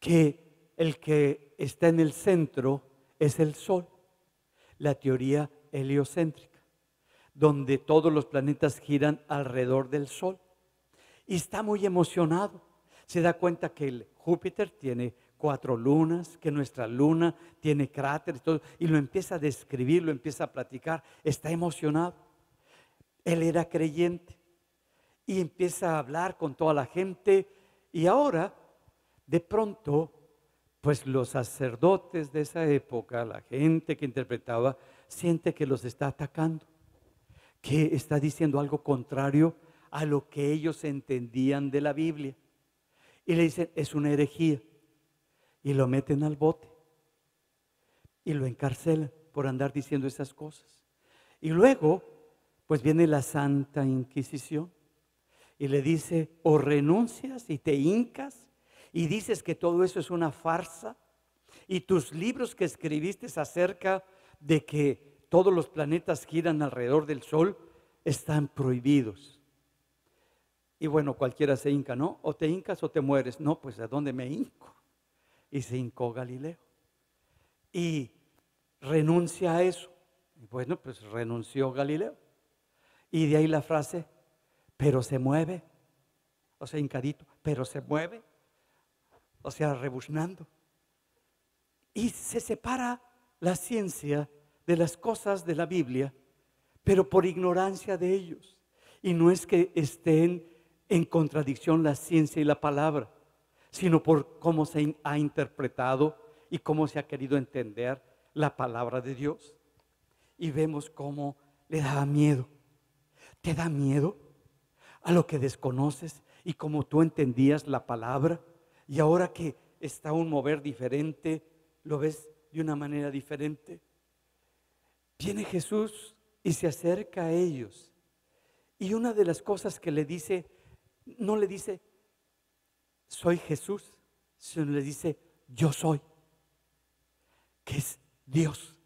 que el que está en el centro es el Sol, la teoría heliocéntrica, donde todos los planetas giran alrededor del Sol. Y está muy emocionado. Se da cuenta que el Júpiter tiene 4 lunas, que nuestra luna tiene cráteres, todo, y lo empieza a describir, lo empieza a platicar. Está emocionado. Él era creyente y empieza a hablar con toda la gente. Y ahora, de pronto, pues los sacerdotes de esa época, la gente que interpretaba, siente que los está atacando, que está diciendo algo contrario a lo que ellos entendían de la Biblia. Y le dicen, es una herejía. Y lo meten al bote y lo encarcelan por andar diciendo esas cosas. Y luego, pues viene la Santa Inquisición y le dice, o renuncias y te hincas y dices que todo eso es una farsa, y tus libros que escribiste acerca de que todos los planetas giran alrededor del Sol están prohibidos. Y bueno, cualquiera se hinca, ¿no? O te hincas o te mueres. No, pues ¿a dónde me hinco? Y se hincó Galileo y renuncia a eso. Y bueno, pues renunció Galileo. Y de ahí la frase, pero se mueve, o sea, hincadito, pero se mueve, o sea, rebuznando. Y se separa la ciencia de las cosas de la Biblia, pero por ignorancia de ellos. Y no es que estén en contradicción la ciencia y la palabra, sino por cómo se ha interpretado y cómo se ha querido entender la palabra de Dios. Y vemos cómo le daba miedo. ¿Te da miedo a lo que desconoces y cómo tú entendías la palabra? Y ahora que está un mover diferente, lo ves de una manera diferente. Viene Jesús y se acerca a ellos. Y una de las cosas que le dice, no le dice, soy Jesús, sino le dice, yo soy, que es Dios,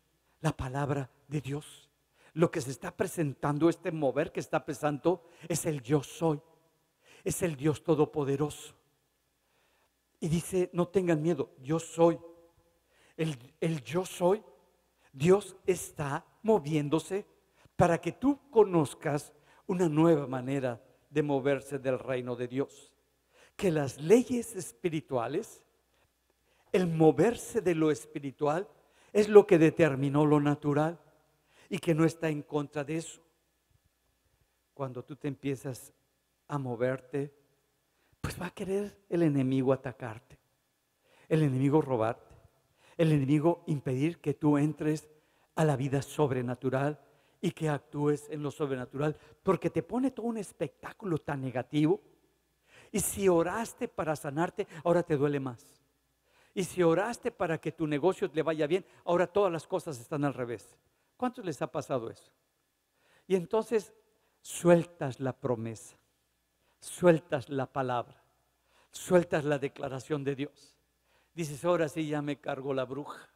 la palabra de Dios. Lo que se está presentando, este mover que está presentando, es el yo soy, es el Dios todopoderoso. Y dice, no tengan miedo, yo soy. El yo soy, Dios está moviéndose para que tú conozcas una nueva manera de moverse del reino de Dios. Que las leyes espirituales, el moverse de lo espiritual, es lo que determinó lo natural y que no está en contra de eso. Cuando tú te empiezas a moverte, pues va a querer el enemigo atacarte, el enemigo robarte, el enemigo impedir que tú entres a la vida sobrenatural y que actúes en lo sobrenatural, porque te pone todo un espectáculo tan negativo. Y si oraste para sanarte, ahora te duele más. Y si oraste para que tu negocio le vaya bien, ahora todas las cosas están al revés. ¿Cuántos les ha pasado eso? Y entonces sueltas la promesa, sueltas la palabra, sueltas la declaración de Dios. Dices, ahora sí ya me cargó la bruja,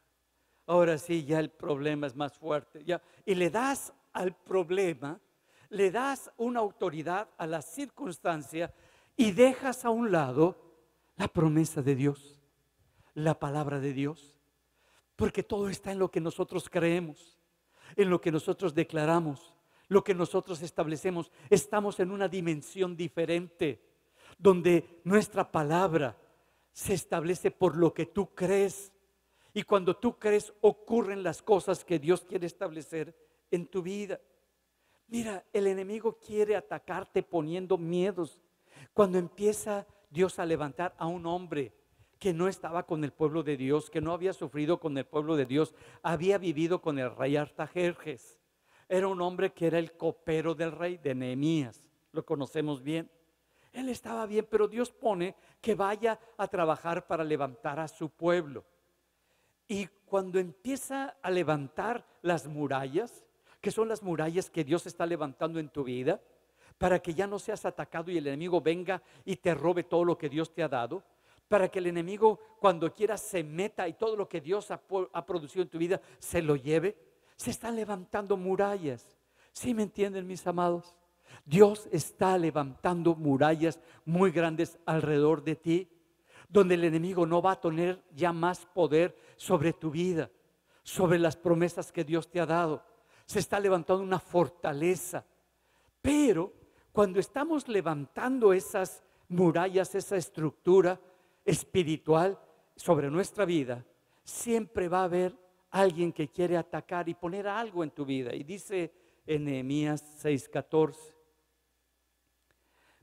ahora sí ya el problema es más fuerte. Ya. Y le das al problema, le das una autoridad a la circunstancia y dejas a un lado la promesa de Dios, la palabra de Dios. Porque todo está en lo que nosotros creemos, en lo que nosotros declaramos, lo que nosotros establecemos. Estamos en una dimensión diferente, donde nuestra palabra se establece por lo que tú crees. Y cuando tú crees, ocurren las cosas que Dios quiere establecer en tu vida. Mira, el enemigo quiere atacarte poniendo miedos. Cuando empieza Dios a levantar a un hombre que no estaba con el pueblo de Dios, que no había sufrido con el pueblo de Dios, había vivido con el rey Artajerjes. Era un hombre que era el copero del rey, de Nehemías, lo conocemos bien. Él estaba bien, pero Dios pone que vaya a trabajar para levantar a su pueblo. Y cuando empieza a levantar las murallas, que son las murallas que Dios está levantando en tu vida, para que ya no seas atacado y el enemigo venga y te robe todo lo que Dios te ha dado, para que el enemigo cuando quiera se meta y todo lo que Dios ha producido en tu vida se lo lleve. Se están levantando murallas. ¿Sí me entienden, mis amados? Dios está levantando murallas muy grandes alrededor de ti, donde el enemigo no va a tener ya más poder sobre tu vida, sobre las promesas que Dios te ha dado. Se está levantando una fortaleza. Pero cuando estamos levantando esas murallas, esa estructura espiritual sobre nuestra vida, siempre va a haber alguien que quiere atacar y poner algo en tu vida. Y dice en Nehemías 6:14,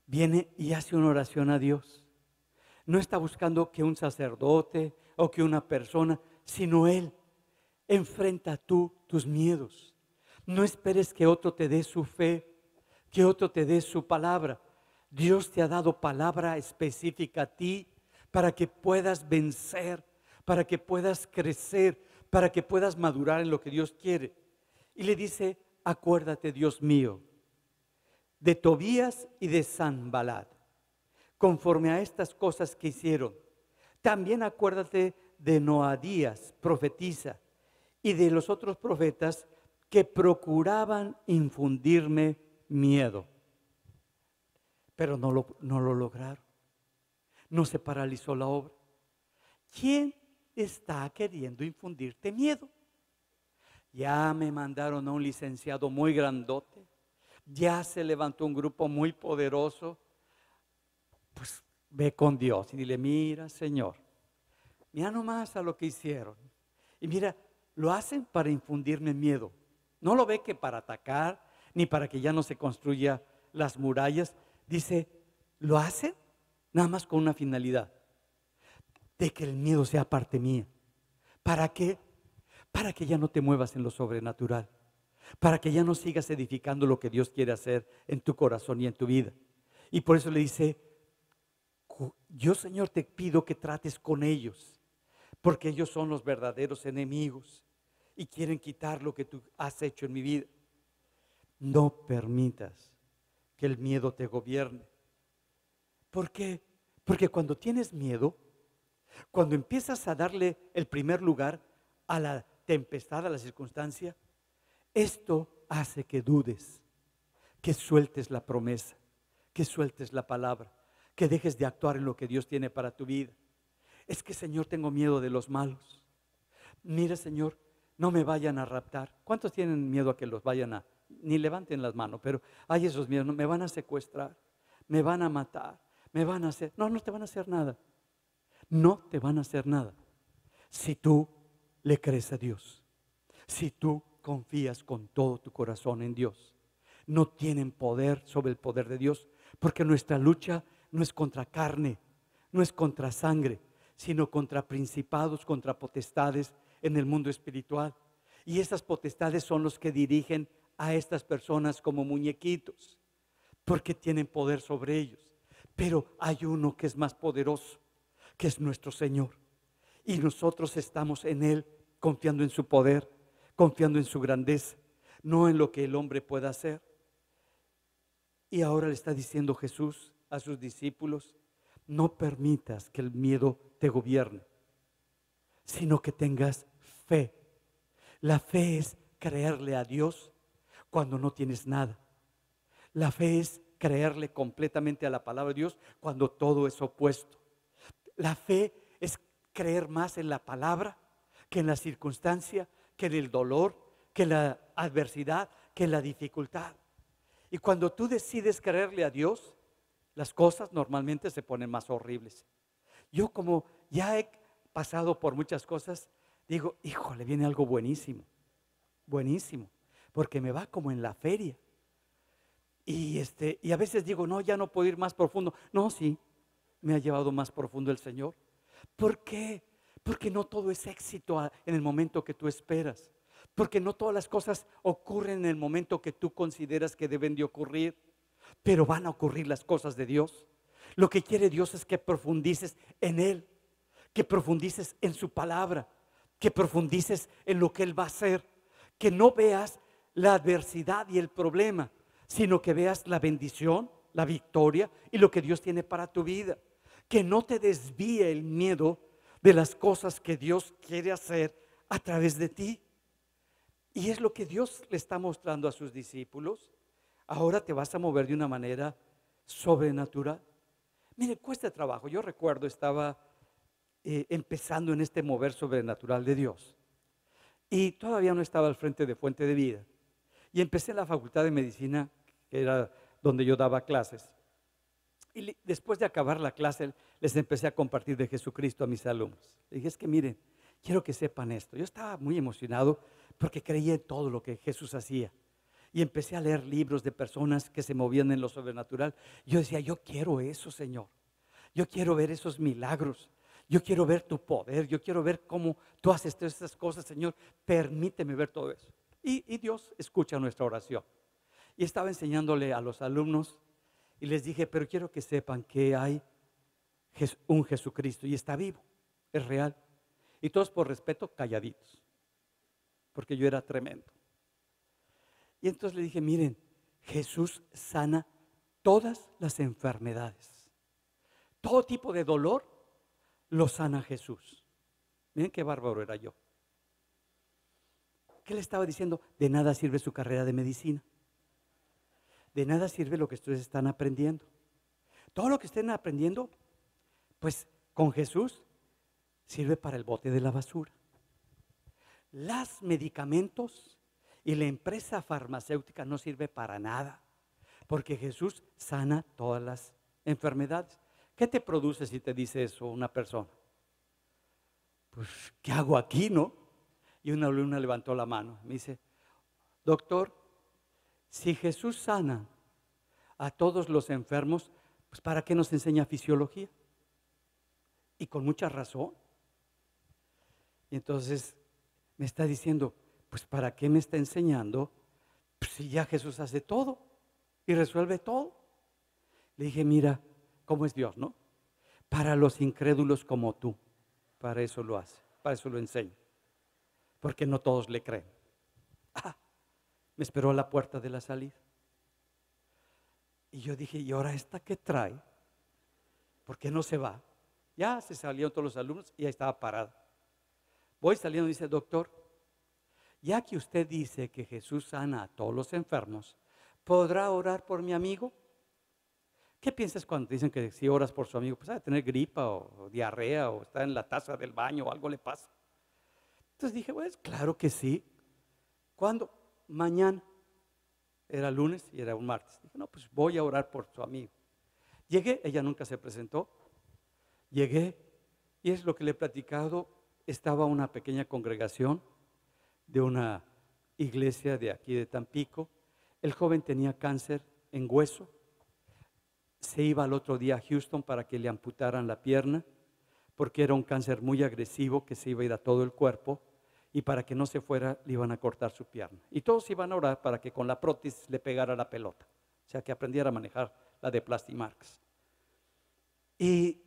viene y hace una oración a Dios. No está buscando que un sacerdote o que una persona, sino Él. Enfrenta tú tus miedos. No esperes que otro te dé su fe, que otro te dé su palabra. Dios te ha dado palabra específica a ti para que puedas vencer, para que puedas crecer, para que puedas madurar en lo que Dios quiere. Y le dice, acuérdate, Dios mío, de Tobías y de Sanballat, conforme a estas cosas que hicieron. También acuérdate de Noadías, profetisa, y de los otros profetas que procuraban infundirme miedo. Pero no lo lograron. No se paralizó la obra. ¿Quién está queriendo infundirte miedo? Ya me mandaron a un licenciado muy grandote. Ya se levantó un grupo muy poderoso. Pues ve con Dios y dile, mira, Señor, mira nomás a lo que hicieron. Y mira, lo hacen para infundirme miedo. No lo ve que para atacar, ni para que ya no se construya las murallas. Dice, lo hacen nada más con una finalidad, de que el miedo sea parte mía. ¿Para qué? Para que ya no te muevas en lo sobrenatural, para que ya no sigas edificando lo que Dios quiere hacer en tu corazón y en tu vida. Y por eso le dice, yo, Señor, te pido que trates con ellos, porque ellos son los verdaderos enemigos y quieren quitar lo que tú has hecho en mi vida. No permitas que el miedo te gobierne. ¿Por qué? Porque cuando tienes miedo, cuando empiezas a darle el primer lugar a la tempestad, a la circunstancia, esto hace que dudes, que sueltes la promesa, que sueltes la palabra, que dejes de actuar en lo que Dios tiene para tu vida. Es que, Señor, tengo miedo de los malos. Mira, Señor, no me vayan a raptar. ¿Cuántos tienen miedo a que los vayan a, ni levanten las manos, pero hay esos miedos, no, me van a secuestrar, me van a matar, me van a hacer, no te van a hacer nada. No te van a hacer nada si tú le crees a Dios, si tú confías con todo tu corazón en Dios. No tienen poder sobre el poder de Dios, porque nuestra lucha no es contra carne, no es contra sangre, sino contra principados, contra potestades en el mundo espiritual. Y esas potestades son los que dirigen a estas personas como muñequitos, porque tienen poder sobre ellos. Pero hay uno que es más poderoso, que es nuestro Señor. Y nosotros estamos en Él, confiando en su poder, confiando en su grandeza, no en lo que el hombre pueda hacer. Y ahora le está diciendo Jesús a sus discípulos, no permitas que el miedo te gobierne, sino que tengas fe. La fe es creerle a Dios cuando no tienes nada. La fe es creerle completamente a la palabra de Dios cuando todo es opuesto. La fe es creer más en la palabra que en la circunstancia, que en el dolor, que en la adversidad, que en la dificultad. Y cuando tú decides creerle a Dios, las cosas normalmente se ponen más horribles. Yo, como ya he pasado por muchas cosas, digo, híjole, viene algo buenísimo, buenísimo, porque me va como en la feria. Y a veces digo, no, ya no puedo ir más profundo. No, sí, me ha llevado más profundo el Señor. ¿Por qué? Porque no todo es éxito en el momento que tú esperas. Porque no todas las cosas ocurren en el momento que tú consideras que deben de ocurrir. Pero van a ocurrir las cosas de Dios. Lo que quiere Dios es que profundices en Él, que profundices en su palabra, que profundices en lo que Él va a hacer, que no veas la adversidad y el problema, sino que veas la bendición, la victoria y lo que Dios tiene para tu vida. Que no te desvíe el miedo de las cosas que Dios quiere hacer a través de ti. Y es lo que Dios le está mostrando a sus discípulos. Ahora te vas a mover de una manera sobrenatural. Mire, cuesta trabajo. Yo recuerdo, estaba empezando en este mover sobrenatural de Dios. Y todavía no estaba al frente de Fuente de Vida. Y empecé en la Facultad de Medicina, que era donde yo daba clases. Y después de acabar la clase, les empecé a compartir de Jesucristo a mis alumnos. Les dije, es que miren, quiero que sepan esto. Yo estaba muy emocionado porque creía en todo lo que Jesús hacía. Y empecé a leer libros de personas que se movían en lo sobrenatural. Yo decía, yo quiero eso, Señor. Yo quiero ver esos milagros. Yo quiero ver tu poder. Yo quiero ver cómo tú haces todas estas cosas, Señor. Permíteme ver todo eso. Y Dios escucha nuestra oración. Y estaba enseñándole a los alumnos y les dije, pero quiero que sepan que hay un Jesucristo y está vivo, es real. Y todos por respeto calladitos, porque yo era tremendo. Y entonces le dije, miren, Jesús sana todas las enfermedades. Todo tipo de dolor lo sana Jesús. Miren qué bárbaro era yo. ¿Qué le estaba diciendo? De nada sirve su carrera de medicina. De nada sirve lo que ustedes están aprendiendo. Todo lo que estén aprendiendo, pues con Jesús sirve para el bote de la basura. Los medicamentos y la empresa farmacéutica no sirve para nada, porque Jesús sana todas las enfermedades. ¿Qué te produce si te dice eso una persona? Pues, ¿qué hago aquí, no? Y una alumna levantó la mano, me dice, doctor, si Jesús sana a todos los enfermos, pues ¿para qué nos enseña fisiología? Y con mucha razón. Y entonces me está diciendo, pues ¿para qué me está enseñando? Pues si ya Jesús hace todo y resuelve todo. Le dije, mira, ¿cómo es Dios, no? Para los incrédulos como tú, para eso lo hace, para eso lo enseña. Porque no todos le creen. Me esperó a la puerta de la salida. Y yo dije, ¿y ahora esta qué trae? ¿Por qué no se va? Ya se salieron todos los alumnos y ahí estaba parada. Voy saliendo y dice, doctor, ya que usted dice que Jesús sana a todos los enfermos, ¿podrá orar por mi amigo? ¿Qué piensas cuando te dicen que si oras por su amigo? Pues ha de tener gripa o diarrea o está en la taza del baño o algo le pasa. Entonces dije, pues claro que sí. ¿Cuándo? Mañana. Era lunes y era un martes. Dije, no, pues voy a orar por su amigo. Llegué, ella nunca se presentó. Llegué y es lo que le he platicado. Estaba una pequeña congregación de una iglesia de aquí de Tampico. El joven tenía cáncer en hueso. Se iba al otro día a Houston para que le amputaran la pierna, porque era un cáncer muy agresivo que se iba a ir a todo el cuerpo. Y para que no se fuera, le iban a cortar su pierna. Y todos iban a orar para que con la prótesis le pegara la pelota. O sea, que aprendiera a manejar la de Plastimarx. Y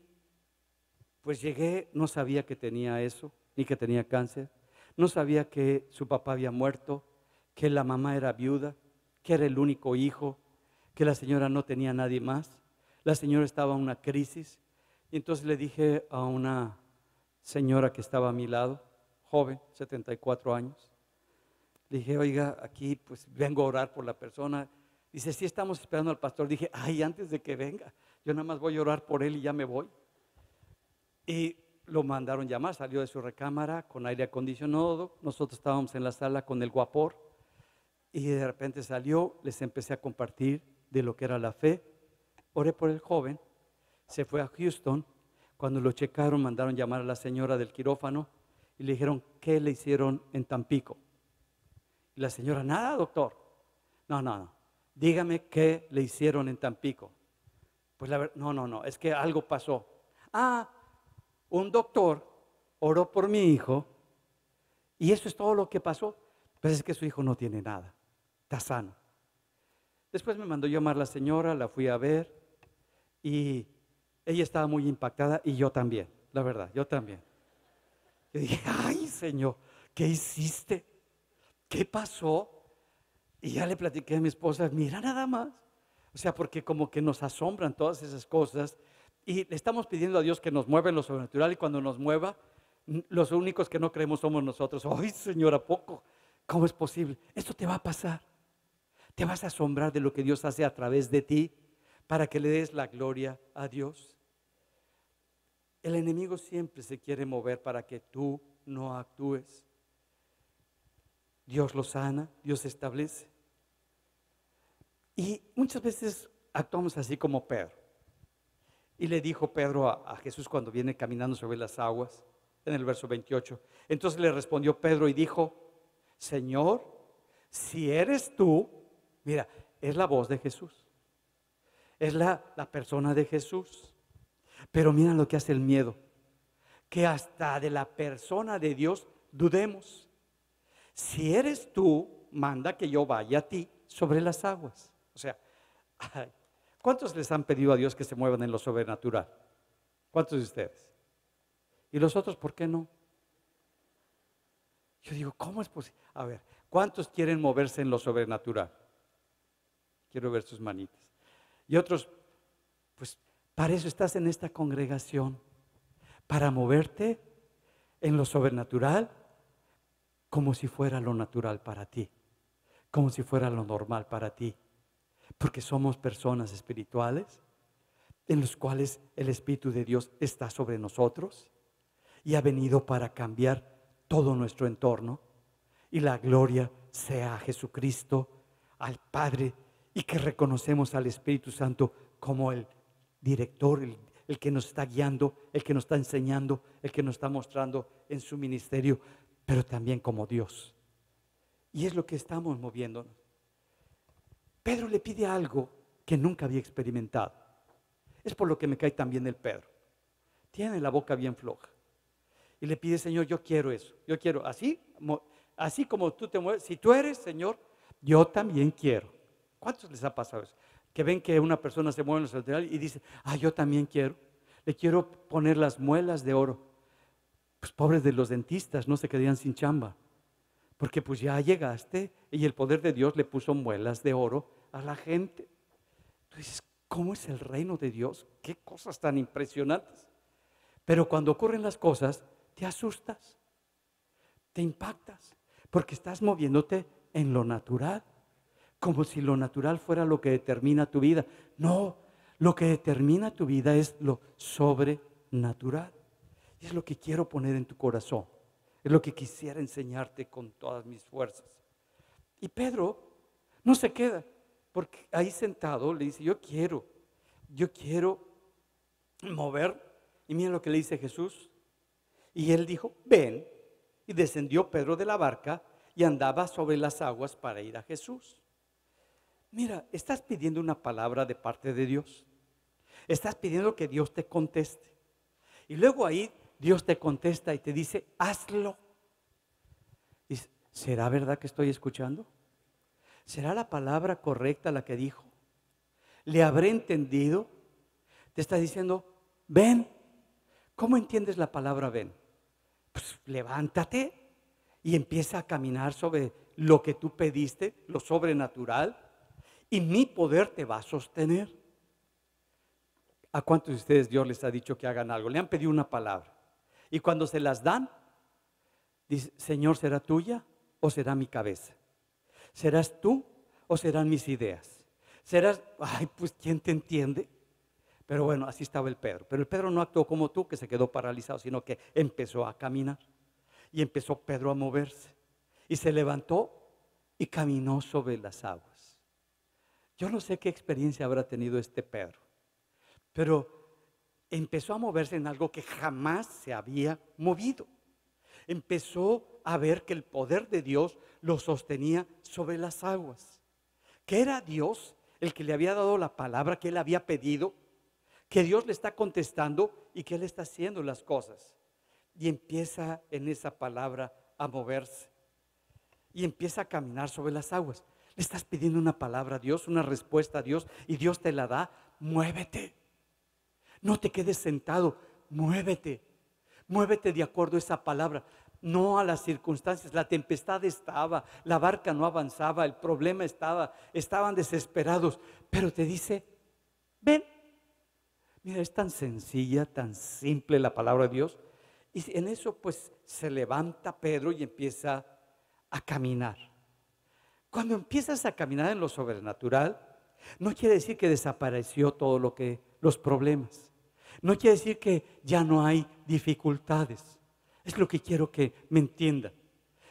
pues llegué, no sabía que tenía eso, ni que tenía cáncer. No sabía que su papá había muerto, que la mamá era viuda, que era el único hijo, que la señora no tenía nadie más. La señora estaba en una crisis. Y entonces le dije a una señora que estaba a mi lado, joven, 74 años. Le dije, oiga, aquí pues vengo a orar por la persona. Dice, sí, estamos esperando al pastor. Dije, ay, antes de que venga, yo nada más voy a orar por él y ya me voy. Y lo mandaron llamar, salió de su recámara con aire acondicionado. Nosotros estábamos en la sala con el guapor. Y de repente salió, les empecé a compartir de lo que era la fe. Oré por el joven, se fue a Houston. Cuando lo checaron, mandaron llamar a la señora del quirófano. Y le dijeron, ¿qué le hicieron en Tampico? Y la señora, nada, doctor. No. Dígame qué le hicieron en Tampico. Pues la verdad, no, es que algo pasó. Un doctor oró por mi hijo y eso es todo lo que pasó. Pues es que su hijo no tiene nada, está sano. Después me mandó llamar la señora, la fui a ver y ella estaba muy impactada y yo también, la verdad, yo también. Yo dije, ay Señor, ¿qué hiciste? ¿Qué pasó? Y ya le platiqué a mi esposa, mira nada más. O sea, porque como que nos asombran todas esas cosas y le estamos pidiendo a Dios que nos mueva en lo sobrenatural y cuando nos mueva, los únicos que no creemos somos nosotros. Ay, Señor, ¿a poco? ¿Cómo es posible? Esto te va a pasar. Te vas a asombrar de lo que Dios hace a través de ti para que le des la gloria a Dios. El enemigo siempre se quiere mover para que tú no actúes. Dios lo sana, Dios establece. Y muchas veces actuamos así como Pedro. Y le dijo Pedro a Jesús cuando viene caminando sobre las aguas, en el verso 28. Entonces le respondió Pedro y dijo, Señor, si eres tú, mira, es la voz de Jesús. Es la persona de Jesús. Pero mira lo que hace el miedo, que hasta de la persona de Dios dudemos. Si eres tú, manda que yo vaya a ti sobre las aguas. O sea, ¿cuántos les han pedido a Dios que se muevan en lo sobrenatural? ¿Cuántos de ustedes? ¿Y los otros por qué no? Yo digo, ¿cómo es posible? A ver, ¿cuántos quieren moverse en lo sobrenatural? Quiero ver sus manitas. Y otros, pues para eso estás en esta congregación, para moverte en lo sobrenatural como si fuera lo natural para ti, como si fuera lo normal para ti, porque somos personas espirituales en los cuales el Espíritu de Dios está sobre nosotros y ha venido para cambiar todo nuestro entorno y la gloria sea a Jesucristo, al Padre, y que reconocemos al Espíritu Santo como el director, el que nos está guiando, el que nos está enseñando, el que nos está mostrando en su ministerio, pero también como Dios. Y es lo que estamos moviéndonos. Pedro le pide algo que nunca había experimentado. Es por lo que me cae también el Pedro. Tiene la boca bien floja. Y le pide, Señor, yo quiero eso. Yo quiero, así como tú te mueves. Si tú eres, Señor, yo también quiero. ¿Cuántos les ha pasado eso? Que ven que una persona se mueve en lo sobrenatural y dice, yo también quiero. Le quiero poner las muelas de oro. Pues pobres de los dentistas, no se quedarían sin chamba. Porque pues ya llegaste y el poder de Dios le puso muelas de oro a la gente. Tú dices, ¿cómo es el reino de Dios? Qué cosas tan impresionantes. Pero cuando ocurren las cosas, te asustas, te impactas, porque estás moviéndote en lo natural, como si lo natural fuera lo que determina tu vida. No, lo que determina tu vida es lo sobrenatural. Y es lo que quiero poner en tu corazón. Es lo que quisiera enseñarte con todas mis fuerzas. Y Pedro no se queda, porque ahí sentado le dice, yo quiero mover. Y miren lo que le dice Jesús. Y él dijo, ven. Y descendió Pedro de la barca y andaba sobre las aguas para ir a Jesús. Mira, estás pidiendo una palabra de parte de Dios. Estás pidiendo que Dios te conteste. Y luego ahí Dios te contesta y te dice, hazlo. Dice, ¿será verdad que estoy escuchando? ¿Será la palabra correcta la que dijo? ¿Le habré entendido? Te está diciendo, ven. ¿Cómo entiendes la palabra ven? Pues levántate y empieza a caminar sobre lo que tú pediste, lo sobrenatural, y mi poder te va a sostener. ¿A cuántos de ustedes Dios les ha dicho que hagan algo? Le han pedido una palabra. Y cuando se las dan, dice, Señor, ¿será tuya o será mi cabeza? ¿Serás tú o serán mis ideas? ¿Serás, pues quién te entiende? Pero bueno, así estaba el Pedro. Pero el Pedro no actuó como tú, que se quedó paralizado, sino que empezó a caminar. Y empezó Pedro a moverse. Y se levantó y caminó sobre las aguas. Yo no sé qué experiencia habrá tenido este Pedro, pero empezó a moverse en algo que jamás se había movido. Empezó a ver que el poder de Dios lo sostenía sobre las aguas. Que era Dios el que le había dado la palabra que él había pedido, que Dios le está contestando y que él está haciendo las cosas. Y empieza en esa palabra a moverse. Y empieza a caminar sobre las aguas. Le estás pidiendo una palabra a Dios, una respuesta a Dios, y Dios te la da. Muévete. No te quedes sentado, muévete. Muévete de acuerdo a esa palabra. no a las circunstancias. La tempestad estaba, la barca no avanzaba, el problema estaba, estaban desesperados. Pero te dice, ven. Mira, es tan sencilla, tan simple la palabra de Dios. Y en eso pues se levanta Pedro y empieza a caminar. Cuando empiezas a caminar en lo sobrenatural, no quiere decir que desapareció todo los problemas. No quiere decir que ya no hay dificultades. Es lo que quiero que me entiendan.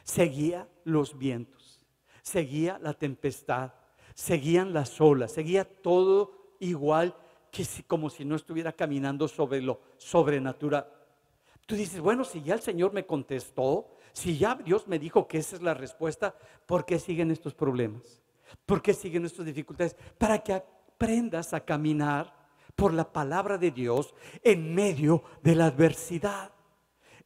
Seguía los vientos, seguía la tempestad, seguían las olas, seguía todo igual que como si no estuviera caminando sobre lo sobrenatural. Tú dices, bueno, si ya el Señor me contestó, si ya Dios me dijo que esa es la respuesta, ¿por qué siguen estos problemas? ¿Por qué siguen estas dificultades? Para que aprendas a caminar por la palabra de Dios en medio de la adversidad,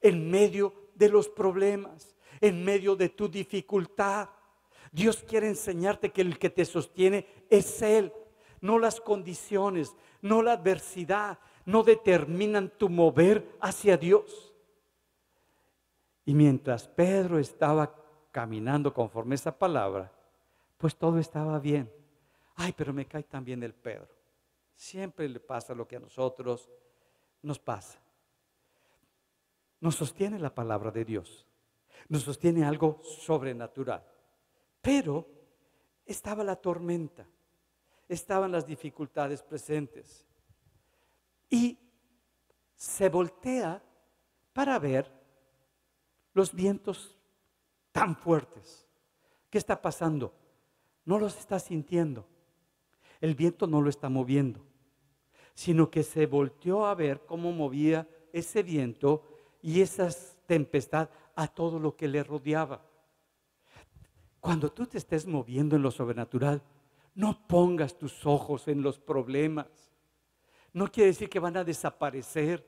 en medio de los problemas, en medio de tu dificultad. Dios quiere enseñarte que el que te sostiene es Él, no las condiciones, no la adversidad, no determinan tu mover hacia Dios. Y mientras Pedro estaba caminando conforme a esa palabra, pues todo estaba bien. Ay, pero me cae tan bien el Pedro. Siempre le pasa lo que a nosotros nos pasa. Nos sostiene la palabra de Dios, nos sostiene algo sobrenatural. Pero estaba la tormenta, estaban las dificultades presentes. Y se voltea para ver los vientos tan fuertes. ¿Qué está pasando? No los está sintiendo. El viento no lo está moviendo, sino que se volteó a ver cómo movía ese viento y esa tempestad a todo lo que le rodeaba. Cuando tú te estés moviendo en lo sobrenatural, no pongas tus ojos en los problemas. No quiere decir que van a desaparecer,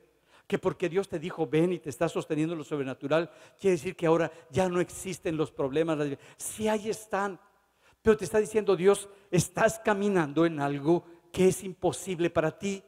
que porque Dios te dijo ven y te está sosteniendo en lo sobrenatural, quiere decir que ahora ya no existen los problemas. Sí, ahí están, pero te está diciendo Dios, estás caminando en algo que es imposible para ti.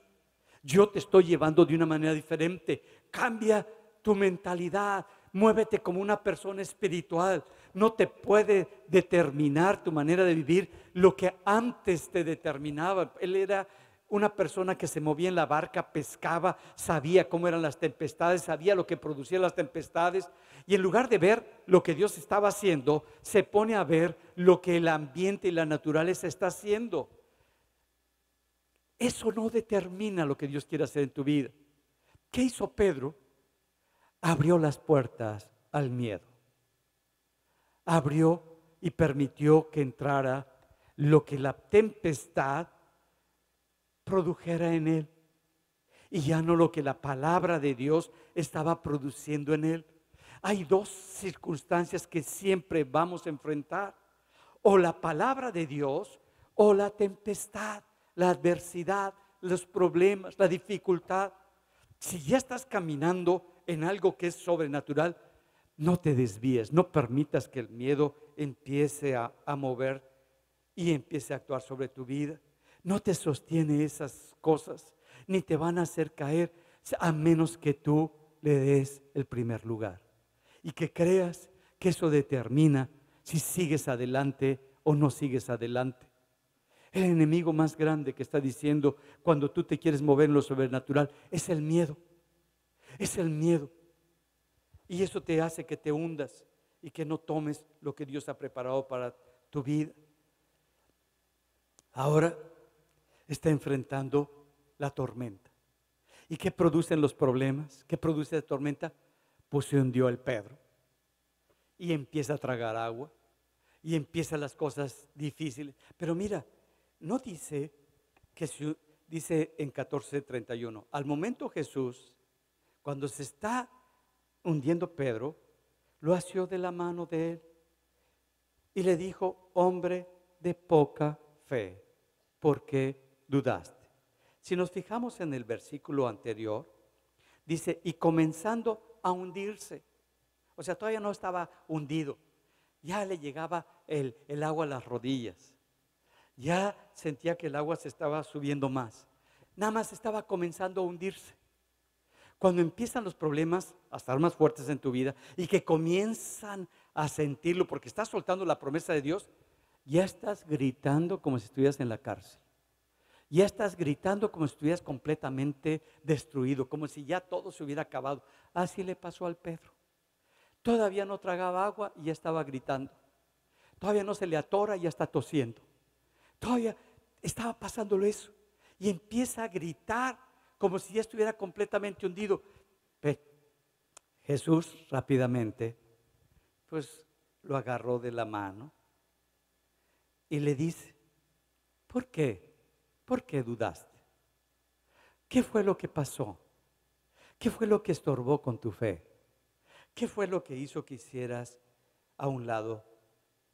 Yo te estoy llevando de una manera diferente. Cambia tu mentalidad, muévete como una persona espiritual. No te puede determinar tu manera de vivir lo que antes te determinaba. Él era una persona que se movía en la barca, pescaba, sabía cómo eran las tempestades, sabía lo que producían las tempestades. Y en lugar de ver lo que Dios estaba haciendo, se pone a ver lo que el ambiente y la naturaleza está haciendo. Eso no determina lo que Dios quiere hacer en tu vida. ¿Qué hizo Pedro? Abrió las puertas al miedo. Abrió y permitió que entrara lo que la tempestad produjera en él, y ya no lo que la palabra de Dios estaba produciendo en él. Hay dos circunstancias que siempre vamos a enfrentar: o la palabra de Dios o la tempestad, la adversidad, los problemas, la dificultad. Si ya estás caminando en algo que es sobrenatural, no te desvíes, no permitas que el miedo empiece a mover y empiece a actuar sobre tu vida. No te sostiene esas cosas, ni te van a hacer caer, a menos que tú le des el primer lugar y que creas que eso determina si sigues adelante o no sigues adelante. El enemigo más grande que está diciendo cuando tú te quieres mover en lo sobrenatural es el miedo. Es el miedo. Y eso te hace que te hundas y que no tomes lo que Dios ha preparado para tu vida. Ahora está enfrentando la tormenta. ¿Y qué producen los problemas? ¿Qué produce la tormenta? Pues se hundió el Pedro y empieza a tragar agua y empiezan las cosas difíciles. Pero mira, no dice que dice en 14:31, al momento Jesús, cuando se está hundiendo Pedro, lo asió de la mano de él y le dijo: hombre de poca fe, ¿por qué dudaste? Si nos fijamos en el versículo anterior, dice, y comenzando a hundirse. O sea, todavía no estaba hundido, ya le llegaba el agua a las rodillas, ya sentía que el agua se estaba subiendo más, nada más estaba comenzando a hundirse. Cuando empiezan los problemas a estar más fuertes en tu vida y que comienzan a sentirlo porque estás soltando la promesa de Dios, ya estás gritando como si estuvieras en la cárcel. Ya estás gritando como si estuvieras completamente destruido, como si ya todo se hubiera acabado. Así le pasó al Pedro. Todavía no tragaba agua y ya estaba gritando. Todavía no se le atora y ya está tosiendo. Todavía estaba pasándolo eso. Y empieza a gritar como si ya estuviera completamente hundido. Pero Jesús rápidamente, pues lo agarró de la mano y le dice, ¿por qué? ¿Por qué dudaste? ¿Qué fue lo que pasó? ¿Qué fue lo que estorbó con tu fe? ¿Qué fue lo que hizo que hicieras a un lado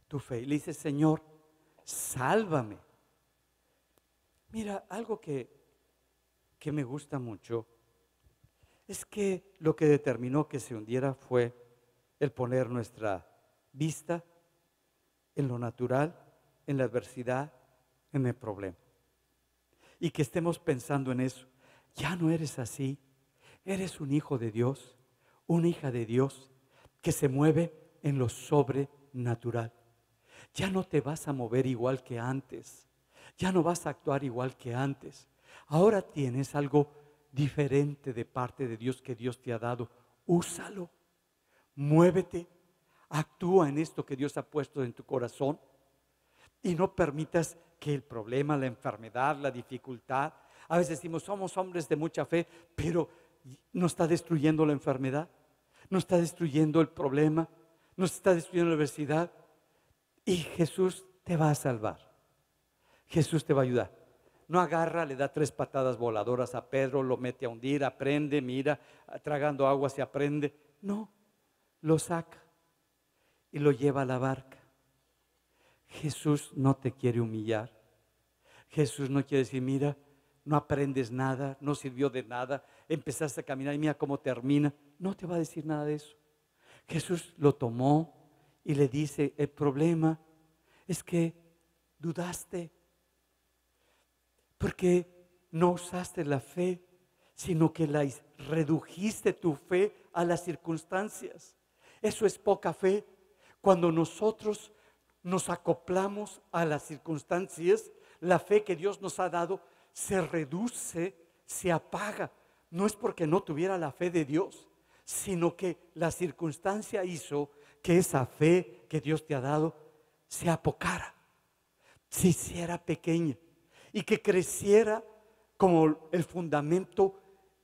tu fe? Y le dice, Señor, sálvame. Mira, algo que me gusta mucho es que lo que determinó que se hundiera fue el poner nuestra vista en lo natural, en la adversidad, en el problema. Y que estemos pensando en eso. Ya no eres así. Eres un hijo de Dios, una hija de Dios que se mueve en lo sobrenatural. Ya no te vas a mover igual que antes. Ya no vas a actuar igual que antes. Ahora tienes algo diferente de parte de Dios que Dios te ha dado. Úsalo. Muévete. Actúa en esto que Dios ha puesto en tu corazón. Y no permitas que el problema, la enfermedad, la dificultad. A veces decimos, somos hombres de mucha fe, pero ¿no está destruyendo la enfermedad? ¿No está destruyendo el problema? ¿No está destruyendo la adversidad? Y Jesús te va a salvar. Jesús te va a ayudar. No agarra, le da 3 patadas voladoras a Pedro, lo mete a hundir, aprende, mira, tragando agua se aprende. No, lo saca y lo lleva a la barca. Jesús no te quiere humillar. Jesús no quiere decir, mira, no aprendes nada, no sirvió de nada, empezaste a caminar y mira cómo termina. No te va a decir nada de eso. Jesús lo tomó y le dice, el problema es que dudaste, porque no usaste la fe, sino que redujiste tu fe a las circunstancias. Eso es poca fe. Cuando nosotros nos acoplamos a las circunstancias, la fe que Dios nos ha dado se reduce, se apaga. No es porque no tuviera la fe de Dios, sino que la circunstancia hizo que esa fe que Dios te ha dado se apocara, se hiciera pequeña y que creciera como el fundamento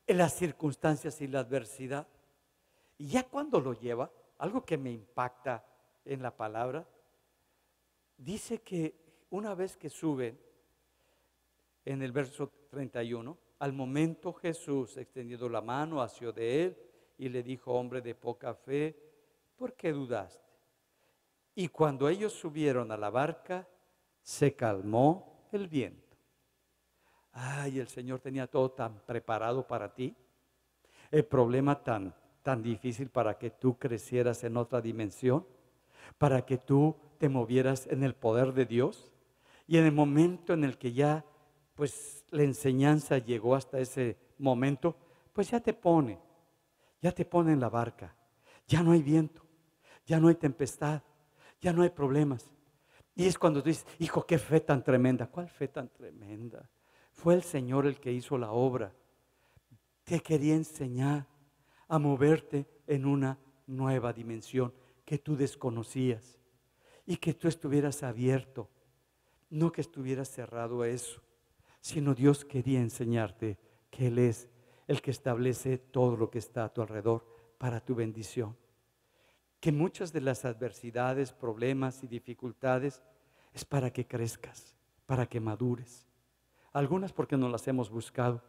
en las circunstancias y la adversidad. Y ya cuando lo lleva, algo que me impacta en la palabra, dice que una vez que suben, en el verso 31, al momento Jesús, extendiendo la mano, asió de él y le dijo, hombre de poca fe, ¿por qué dudaste? Y cuando ellos subieron a la barca, se calmó el viento. Ay, el Señor tenía todo tan preparado para ti. El problema tan difícil para que tú crecieras en otra dimensión, para que tú te movieras en el poder de Dios. Y en el momento en el que ya, pues la enseñanza llegó hasta ese momento, pues ya te pone en la barca. Ya no hay viento, ya no hay tempestad, ya no hay problemas. Y es cuando tú dices, hijo, qué fe tan tremenda. ¿Cuál fe tan tremenda? Fue el Señor el que hizo la obra. Te quería enseñar a moverte en una nueva dimensión que tú desconocías y que tú estuvieras abierto, no que estuvieras cerrado a eso, sino Dios quería enseñarte que Él es el que establece todo lo que está a tu alrededor para tu bendición. Que muchas de las adversidades, problemas y dificultades es para que crezcas, para que madures. Algunas porque no las hemos buscado,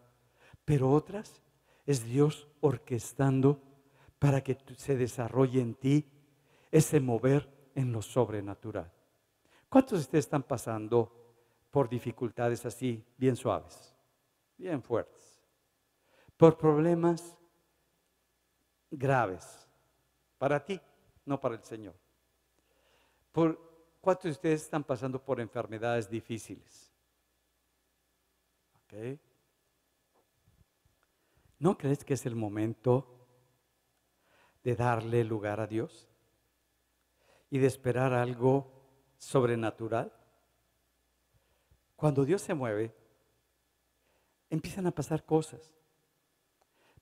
pero otras es Dios orquestando para que se desarrolle en ti ese mover en lo sobrenatural. ¿Cuántos de ustedes están pasando por dificultades así, bien suaves, bien fuertes? Por problemas graves, para ti, no para el Señor. ¿Cuántos de ustedes están pasando por enfermedades difíciles? ¿Okay? ¿No crees que es el momento de darle lugar a Dios y de esperar algo sobrenatural? Cuando Dios se mueve, empiezan a pasar cosas,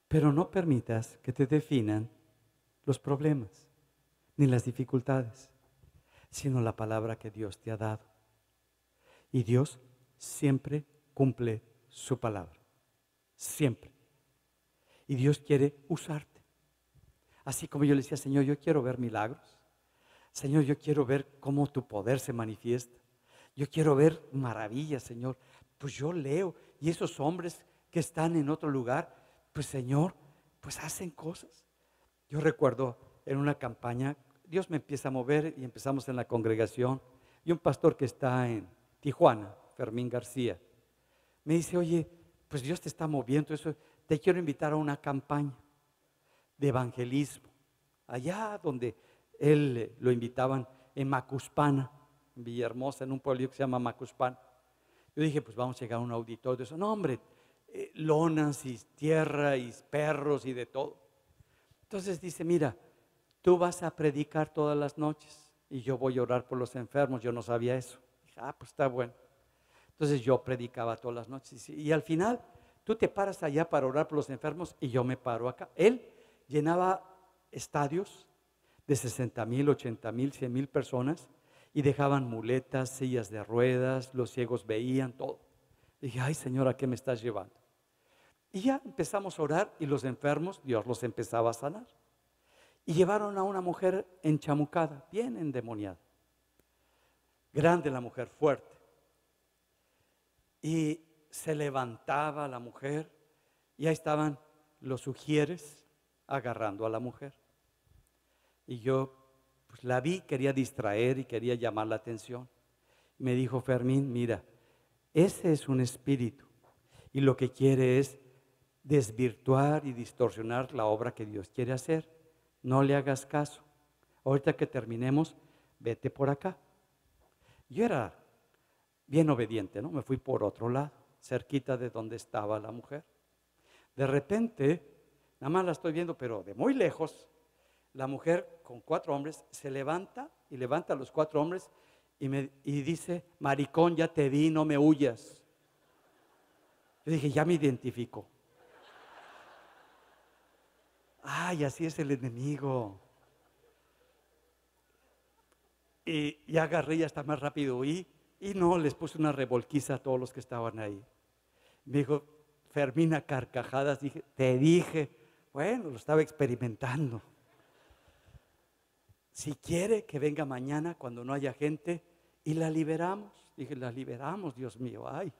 pero no permitas que te definan los problemas ni las dificultades, sino la palabra que Dios te ha dado. Y Dios siempre cumple su palabra, siempre. Y Dios quiere usarte. Así como yo le decía, Señor, yo quiero ver milagros. Señor, yo quiero ver cómo tu poder se manifiesta. Yo quiero ver maravillas, Señor. Pues yo leo, y esos hombres que están en otro lugar, pues Señor, pues hacen cosas. Yo recuerdo en una campaña, Dios me empieza a mover y empezamos en la congregación. Y un pastor que está en Tijuana, Fermín García, me dice, oye, pues Dios te está moviendo, eso, te quiero invitar a una campaña de evangelismo, allá donde él lo invitaban en Macuspana, en Villahermosa, en un pueblo que se llama Macuspana. Yo dije, pues vamos a llegar a un auditorio. Eso, no, hombre, lonas y tierra y perros y de todo. Entonces dice, mira, tú vas a predicar todas las noches y yo voy a orar por los enfermos. Yo no sabía eso. Dije, pues está bueno. Entonces yo predicaba todas las noches y al final tú te paras allá para orar por los enfermos y yo me paro acá. Él llenaba estadios de 60,000, 80,000, 100,000 personas y dejaban muletas, sillas de ruedas, los ciegos veían todo. Dije, ay Señor, ¿a qué me estás llevando? Y ya empezamos a orar y los enfermos, Dios los empezaba a sanar. Y llevaron a una mujer enchamucada, bien endemoniada. Grande la mujer, fuerte. Y se levantaba la mujer y ahí estaban los ujieres agarrando a la mujer. Y yo pues la vi, quería distraer y quería llamar la atención. Me dijo, Fermín, mira, ese es un espíritu y lo que quiere es desvirtuar y distorsionar la obra que Dios quiere hacer. No le hagas caso. Ahorita que terminemos, vete por acá. Yo era bien obediente, ¿no? Me fui por otro lado, cerquita de donde estaba la mujer. De repente, nada más la estoy viendo, pero de muy lejos, la mujer con 4 hombres se levanta y levanta a los 4 hombres y dice, maricón, ya te vi, no me huyas. Yo dije, ya me identificó. Ay, así es el enemigo. Y agarré y hasta más rápido huí. Y no, les puse una revolquiza a todos los que estaban ahí. Me dijo, Fermín, a carcajadas, dije, te dije. Bueno, lo estaba experimentando. Si quiere que venga mañana cuando no haya gente y la liberamos. Dije, la liberamos, Dios mío, ay.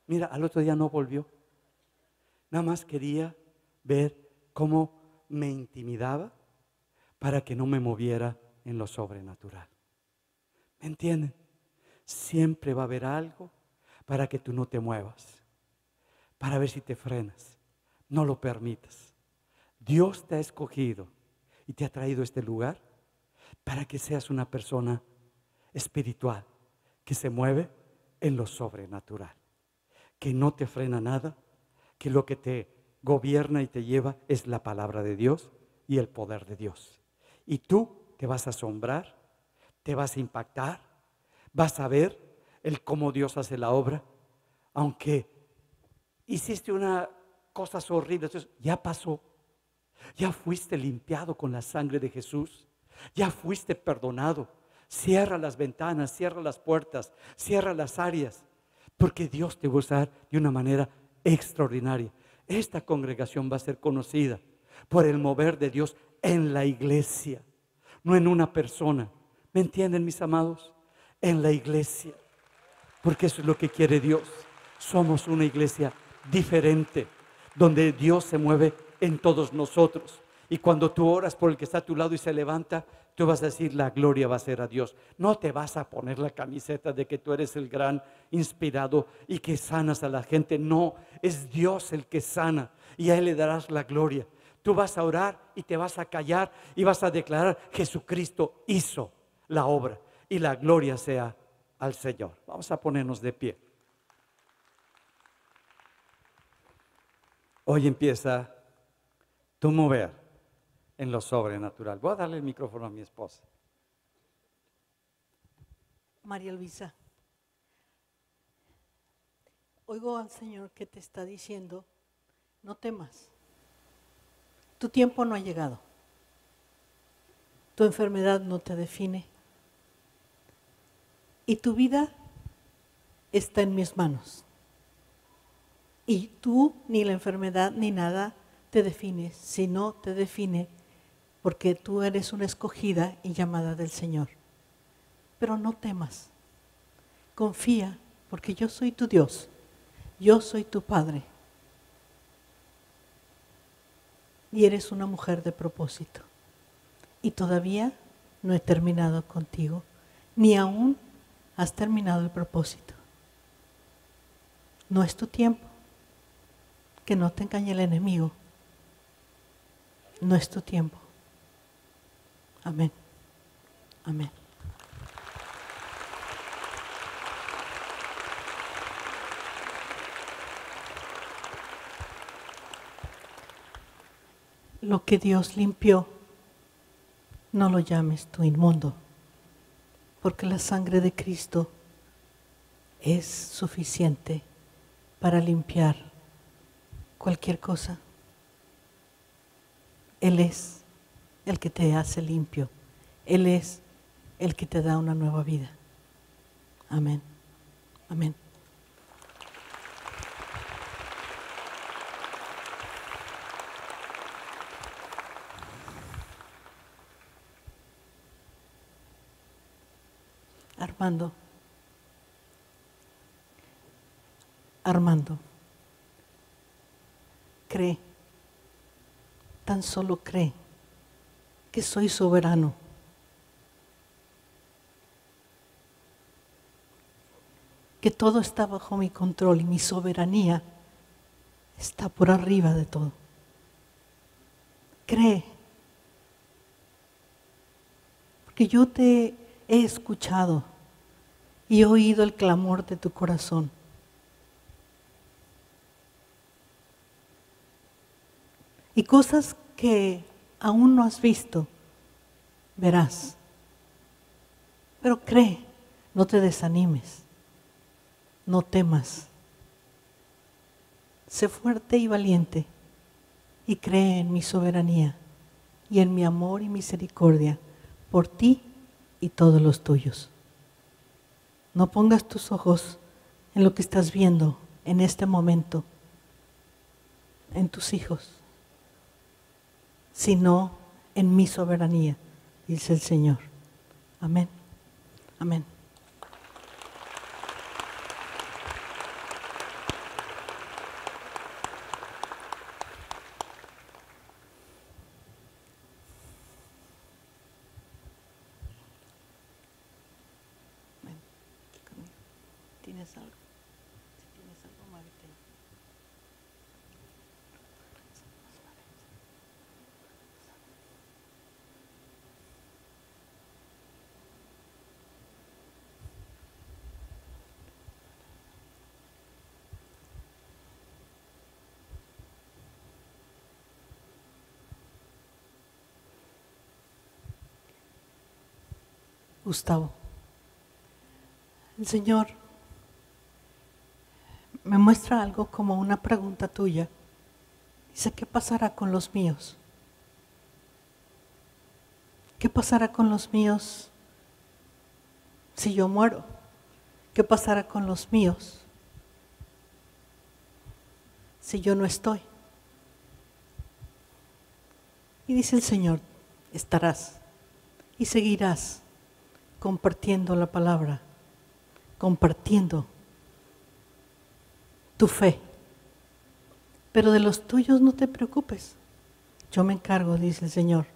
Mira, al otro día no volvió. Nada más quería ver cómo me intimidaba para que no me moviera en lo sobrenatural. ¿Me entienden? Siempre va a haber algo para que tú no te muevas, para ver si te frenas. No lo permitas. Dios te ha escogido y te ha traído a este lugar para que seas una persona espiritual que se mueve en lo sobrenatural, que no te frena nada, que lo que te gobierna y te lleva es la palabra de Dios y el poder de Dios. Y tú te vas a asombrar, te vas a impactar, vas a ver el cómo Dios hace la obra, aunque hiciste una cosas horribles, entonces ya pasó. Ya fuiste limpiado con la sangre de Jesús. Ya fuiste perdonado. Cierra las ventanas, cierra las puertas, cierra las áreas, porque Dios te va a usar de una manera extraordinaria. Esta congregación va a ser conocida por el mover de Dios en la iglesia, no en una persona. ¿Me entienden, mis amados? En la iglesia, porque eso es lo que quiere Dios. Somos una iglesia diferente, donde Dios se mueve en todos nosotros. Y cuando tú oras por el que está a tu lado y se levanta, tú vas a decir, la gloria va a ser a Dios. No te vas a poner la camiseta de que tú eres el gran inspirado y que sanas a la gente. No, es Dios el que sana y a Él le darás la gloria. Tú vas a orar y te vas a callar y vas a declarar, Jesucristo hizo la obra y la gloria sea al Señor. Vamos a ponernos de pie. hoy empieza tu mover en lo sobrenatural. Voy a darle el micrófono a mi esposa. María Luisa, oigo al Señor que te está diciendo, no temas, tu tiempo no ha llegado, tu enfermedad no te define y tu vida está en mis manos. Y tú, ni la enfermedad, ni nada te defines, sino te define porque tú eres una escogida y llamada del Señor. Pero no temas, confía, porque yo soy tu Dios, yo soy tu Padre. Y eres una mujer de propósito. Y todavía no he terminado contigo, ni aún has terminado el propósito. No es tu tiempo, que no te engañe el enemigo. No es tu tiempo. Amén. Amén. Lo que Dios limpió, no lo llames tú inmundo, porque la sangre de Cristo es suficiente para limpiar cualquier cosa. Él es el que te hace limpio. Él es el que te da una nueva vida. Amén. Amén. Armando, cree, tan solo cree que soy soberano. Que todo está bajo mi control y mi soberanía está por arriba de todo. Cree, porque yo te he escuchado y he oído el clamor de tu corazón. Y cosas que aún no has visto, verás. Pero cree, no te desanimes, no temas. Sé fuerte y valiente y cree en mi soberanía y en mi amor y misericordia por ti y todos los tuyos. No pongas tus ojos en lo que estás viendo en este momento, en tus hijos, sino en mi soberanía, dice el Señor. Amén. Amén. ¿Tienes algo? Si tienes algo, muévete. Gustavo, el Señor me muestra algo como una pregunta tuya. Dice, ¿qué pasará con los míos? ¿Qué pasará con los míos si yo muero? ¿Qué pasará con los míos si yo no estoy? Y dice el Señor, estarás y seguirás compartiendo la palabra, compartiendo tu fe. Pero de los tuyos no te preocupes. Yo me encargo, dice el Señor.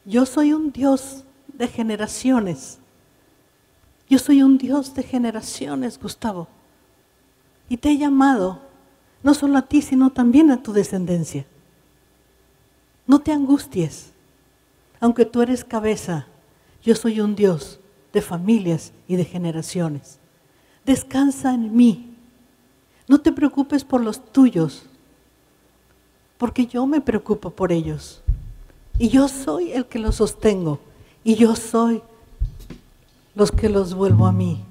Yo soy un Dios de generaciones. Yo soy un Dios de generaciones, Gustavo. Y te he llamado, no solo a ti, sino también a tu descendencia. No te angusties. Aunque tú eres cabeza, yo soy un Dios de familias y de generaciones. Descansa en mí. No te preocupes por los tuyos, porque yo me preocupo por ellos. Y yo soy el que los sostengo. Y yo soy los que los vuelvo a mí.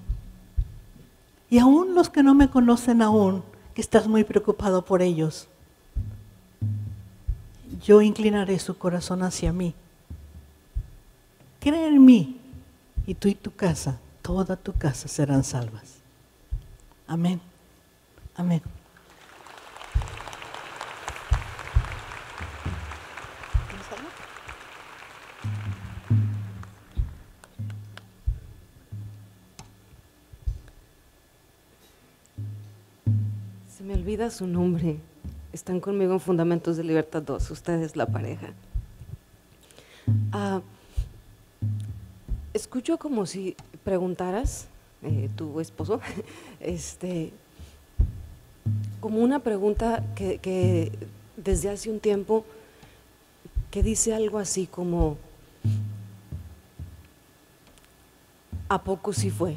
Y aún los que no me conocen aún, que estás muy preocupado por ellos, yo inclinaré su corazón hacia mí. Cree en mí y tú y tu casa, toda tu casa serán salvas. Amén. Amén. Se me olvida su nombre. Están conmigo en Fundamentos de Libertad 2, ustedes la pareja. Escucho como si preguntaras, tu esposo, como una pregunta que desde hace un tiempo, que dice algo así como, ¿a poco sí fue?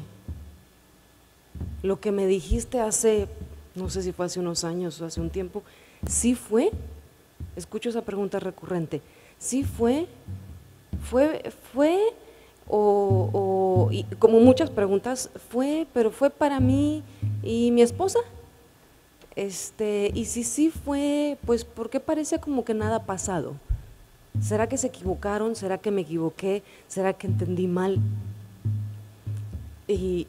Lo que me dijiste hace, no sé si fue hace unos años o hace un tiempo, ¿sí fue? Escucho esa pregunta recurrente. ¿Sí fue? Y como muchas preguntas, pero fue para mí y mi esposa. Y si sí fue, pues ¿por qué parece como que nada ha pasado? ¿Será que se equivocaron? ¿Será que me equivoqué? ¿Será que entendí mal? Y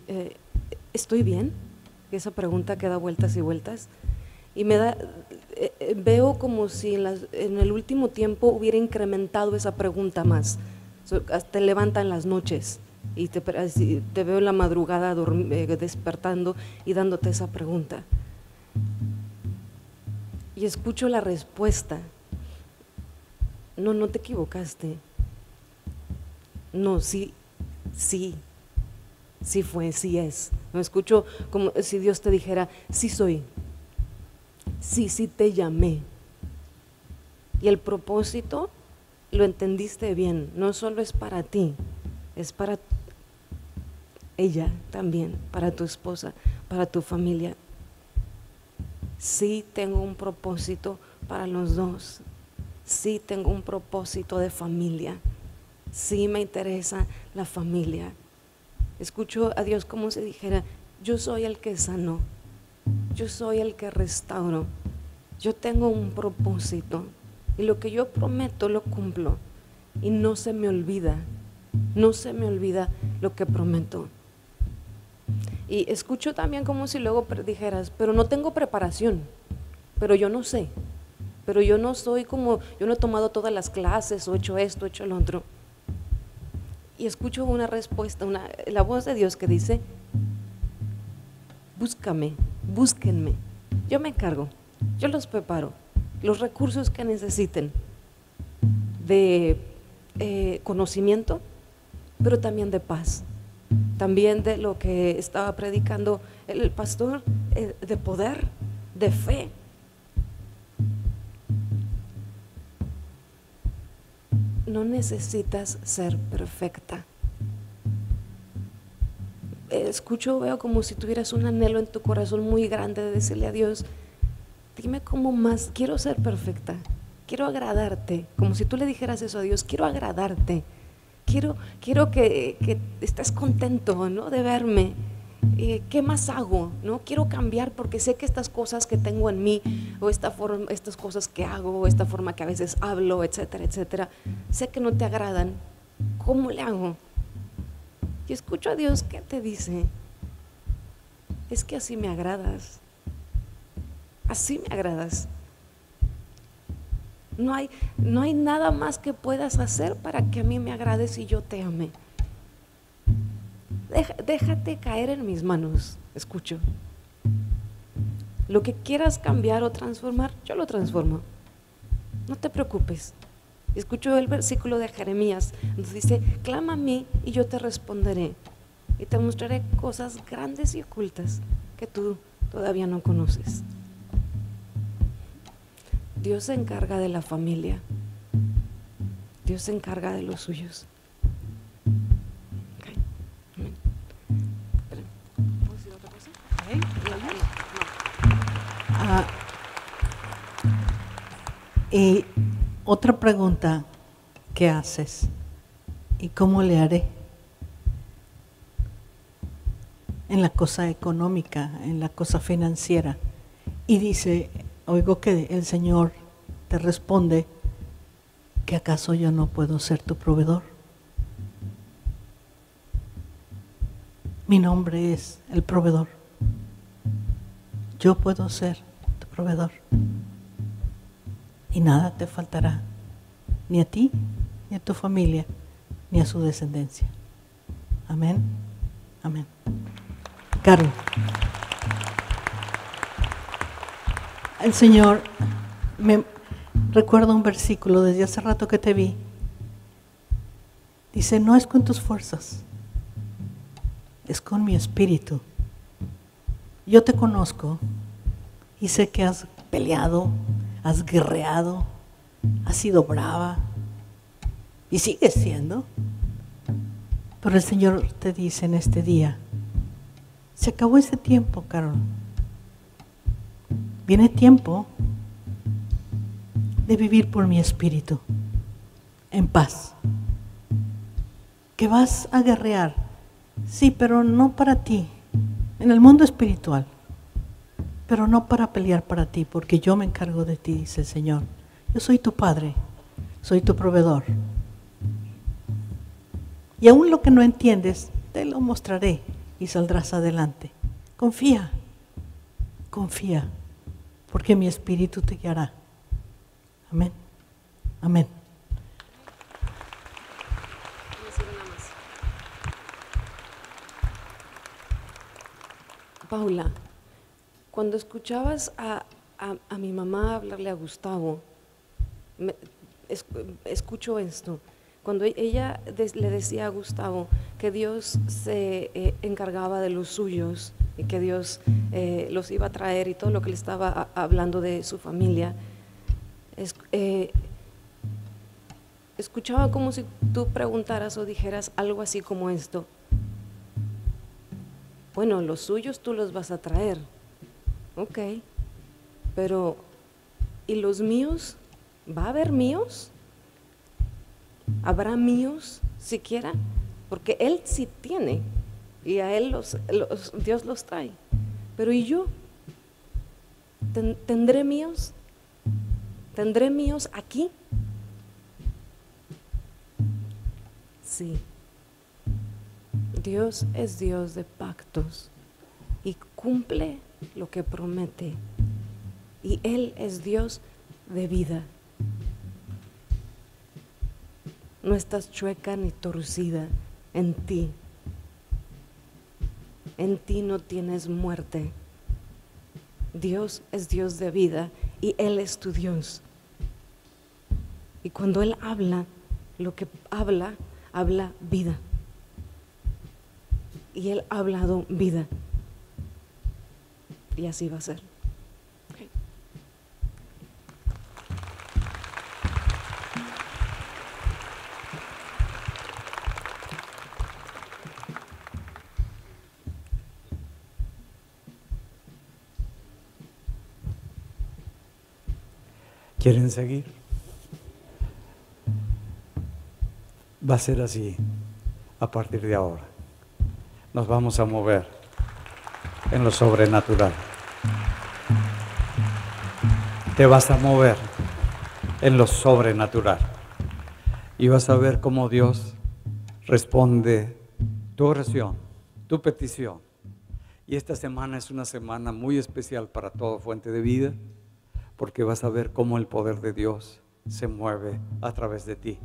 ¿estoy bien? Esa pregunta que da vueltas y vueltas. Y veo como si en el último tiempo hubiera incrementado esa pregunta más. Te levanta en las noches y te veo en la madrugada despertando y dándote esa pregunta. Y escucho la respuesta. No te equivocaste. No, sí fue, sí es. Me escucho como si Dios te dijera, sí soy, sí te llamé. Y el propósito lo entendiste bien, no solo es para ti, es para ella también, para tu esposa, para tu familia. Sí tengo un propósito para los dos, sí tengo un propósito de familia, sí me interesa la familia. Escucho a Dios como si dijera, yo soy el que sanó, yo soy el que restauro, yo tengo un propósito y lo que yo prometo lo cumplo y no se me olvida lo que prometo. Y escucho también como si luego dijeras, pero no tengo preparación, pero yo no sé, pero yo no soy como, yo no he tomado todas las clases o hecho esto, hecho lo otro. Y escucho una respuesta, la voz de Dios que dice, búscame, búsquenme, yo me encargo, yo los preparo, los recursos que necesiten de conocimiento, pero también de paz, también de lo que estaba predicando el pastor, de poder, de fe. No necesitas ser perfecta. Veo como si tuvieras un anhelo en tu corazón muy grande de decirle a Dios, dime cómo más, quiero ser perfecta, quiero agradarte, como si tú le dijeras eso a Dios, quiero agradarte, quiero que estés contento, ¿no?, de verme. ¿Qué más hago? ¿No? Quiero cambiar porque sé que estas cosas que tengo en mí, o estas cosas que hago, o esta forma que a veces hablo, etcétera, etcétera, sé que no te agradan. ¿Cómo le hago? Y escucho a Dios que te dice, es que así me agradas, así me agradas. No hay nada más que puedas hacer para que a mí me agrades y yo te ame. Déjate caer en mis manos, escucho. Lo que quieras cambiar o transformar, yo lo transformo. No te preocupes. Escucho el versículo de Jeremías, donde dice, clama a mí y yo te responderé y te mostraré cosas grandes y ocultas que tú todavía no conoces. Dios se encarga de la familia. Dios se encarga de los suyos. Y otra pregunta, ¿qué haces? ¿Y cómo le haré? En la cosa económica, en la cosa financiera. Y dice, oigo que el Señor te responde, ¿que acaso yo no puedo ser tu proveedor? Mi nombre es el proveedor. Yo puedo ser tu proveedor. Y nada te faltará, ni a ti, ni a tu familia, ni a su descendencia. Amén. Amén. Carlos. El Señor me recuerda un versículo desde hace rato que te vi. Dice, no es con tus fuerzas, es con mi espíritu. Yo te conozco y sé que has peleado, has guerreado, has sido brava y sigues siendo. Pero el Señor te dice en este día, se acabó ese tiempo, Carol. Viene tiempo de vivir por mi espíritu, en paz. Que vas a guerrear, sí, pero no para ti, en el mundo espiritual, pero no para pelear para ti, porque yo me encargo de ti, dice el Señor. Yo soy tu Padre, soy tu proveedor. Y aún lo que no entiendes, te lo mostraré y saldrás adelante. Confía, confía, porque mi espíritu te guiará. Amén, amén. Paula, cuando escuchabas a mi mamá hablarle a Gustavo, escucho esto. Cuando ella le decía a Gustavo que Dios se encargaba de los suyos y que Dios los iba a traer y todo lo que le estaba hablando de su familia, escuchaba como si tú preguntaras o dijeras algo así como esto. Bueno, los suyos tú los vas a traer, ok, pero ¿y los míos? ¿Va a haber míos? ¿Habrá míos siquiera? Porque Él sí tiene y a Él Dios los trae, pero ¿y yo? ¿Tendré míos? ¿Tendré míos aquí? Sí. Dios es Dios de pactos y cumple lo que promete. Y Él es Dios de vida. No estás chueca ni torcida en ti. En ti no tienes muerte. Dios es Dios de vida y Él es tu Dios. Y cuando Él habla, lo que habla vida. Y Él ha hablado vida. Y así va a ser. Okay. ¿Quieren seguir? Va a ser así a partir de ahora. Nos vamos a mover en lo sobrenatural. Te vas a mover en lo sobrenatural y vas a ver cómo Dios responde tu oración, tu petición. Y esta semana es una semana muy especial para todo Fuente de Vida, porque vas a ver cómo el poder de Dios se mueve a través de ti.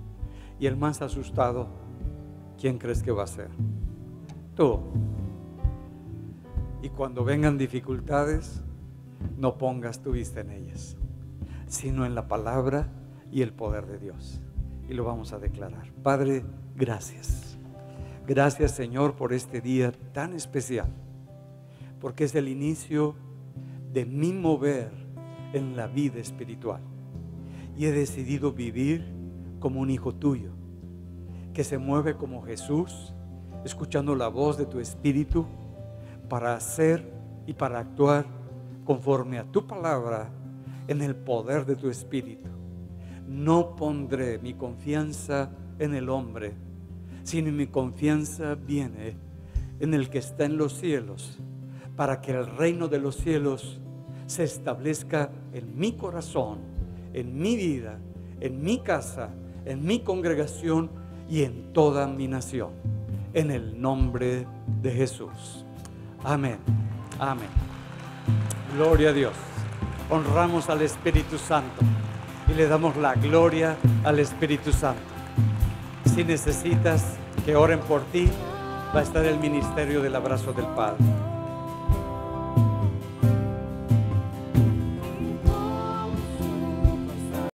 Y el más asustado, ¿quién crees que va a ser? Tú. Y cuando vengan dificultades, no pongas tu vista en ellas, sino en la palabra y el poder de Dios. Y lo vamos a declarar. Padre, gracias. Gracias, Señor, por este día tan especial, porque es el inicio de mi mover en la vida espiritual. Y he decidido vivir como un hijo tuyo, que se mueve como Jesús, escuchando la voz de tu Espíritu para hacer y para actuar conforme a tu palabra en el poder de tu Espíritu. No pondré mi confianza en el hombre, sino mi confianza viene en el que está en los cielos, para que el reino de los cielos se establezca en mi corazón, en mi vida, en mi casa, en mi congregación y en toda mi nación. En el nombre de Jesús. Amén. Amén. Gloria a Dios. Honramos al Espíritu Santo y le damos la gloria al Espíritu Santo. Si necesitas que oren por ti, va a estar el ministerio del abrazo del Padre.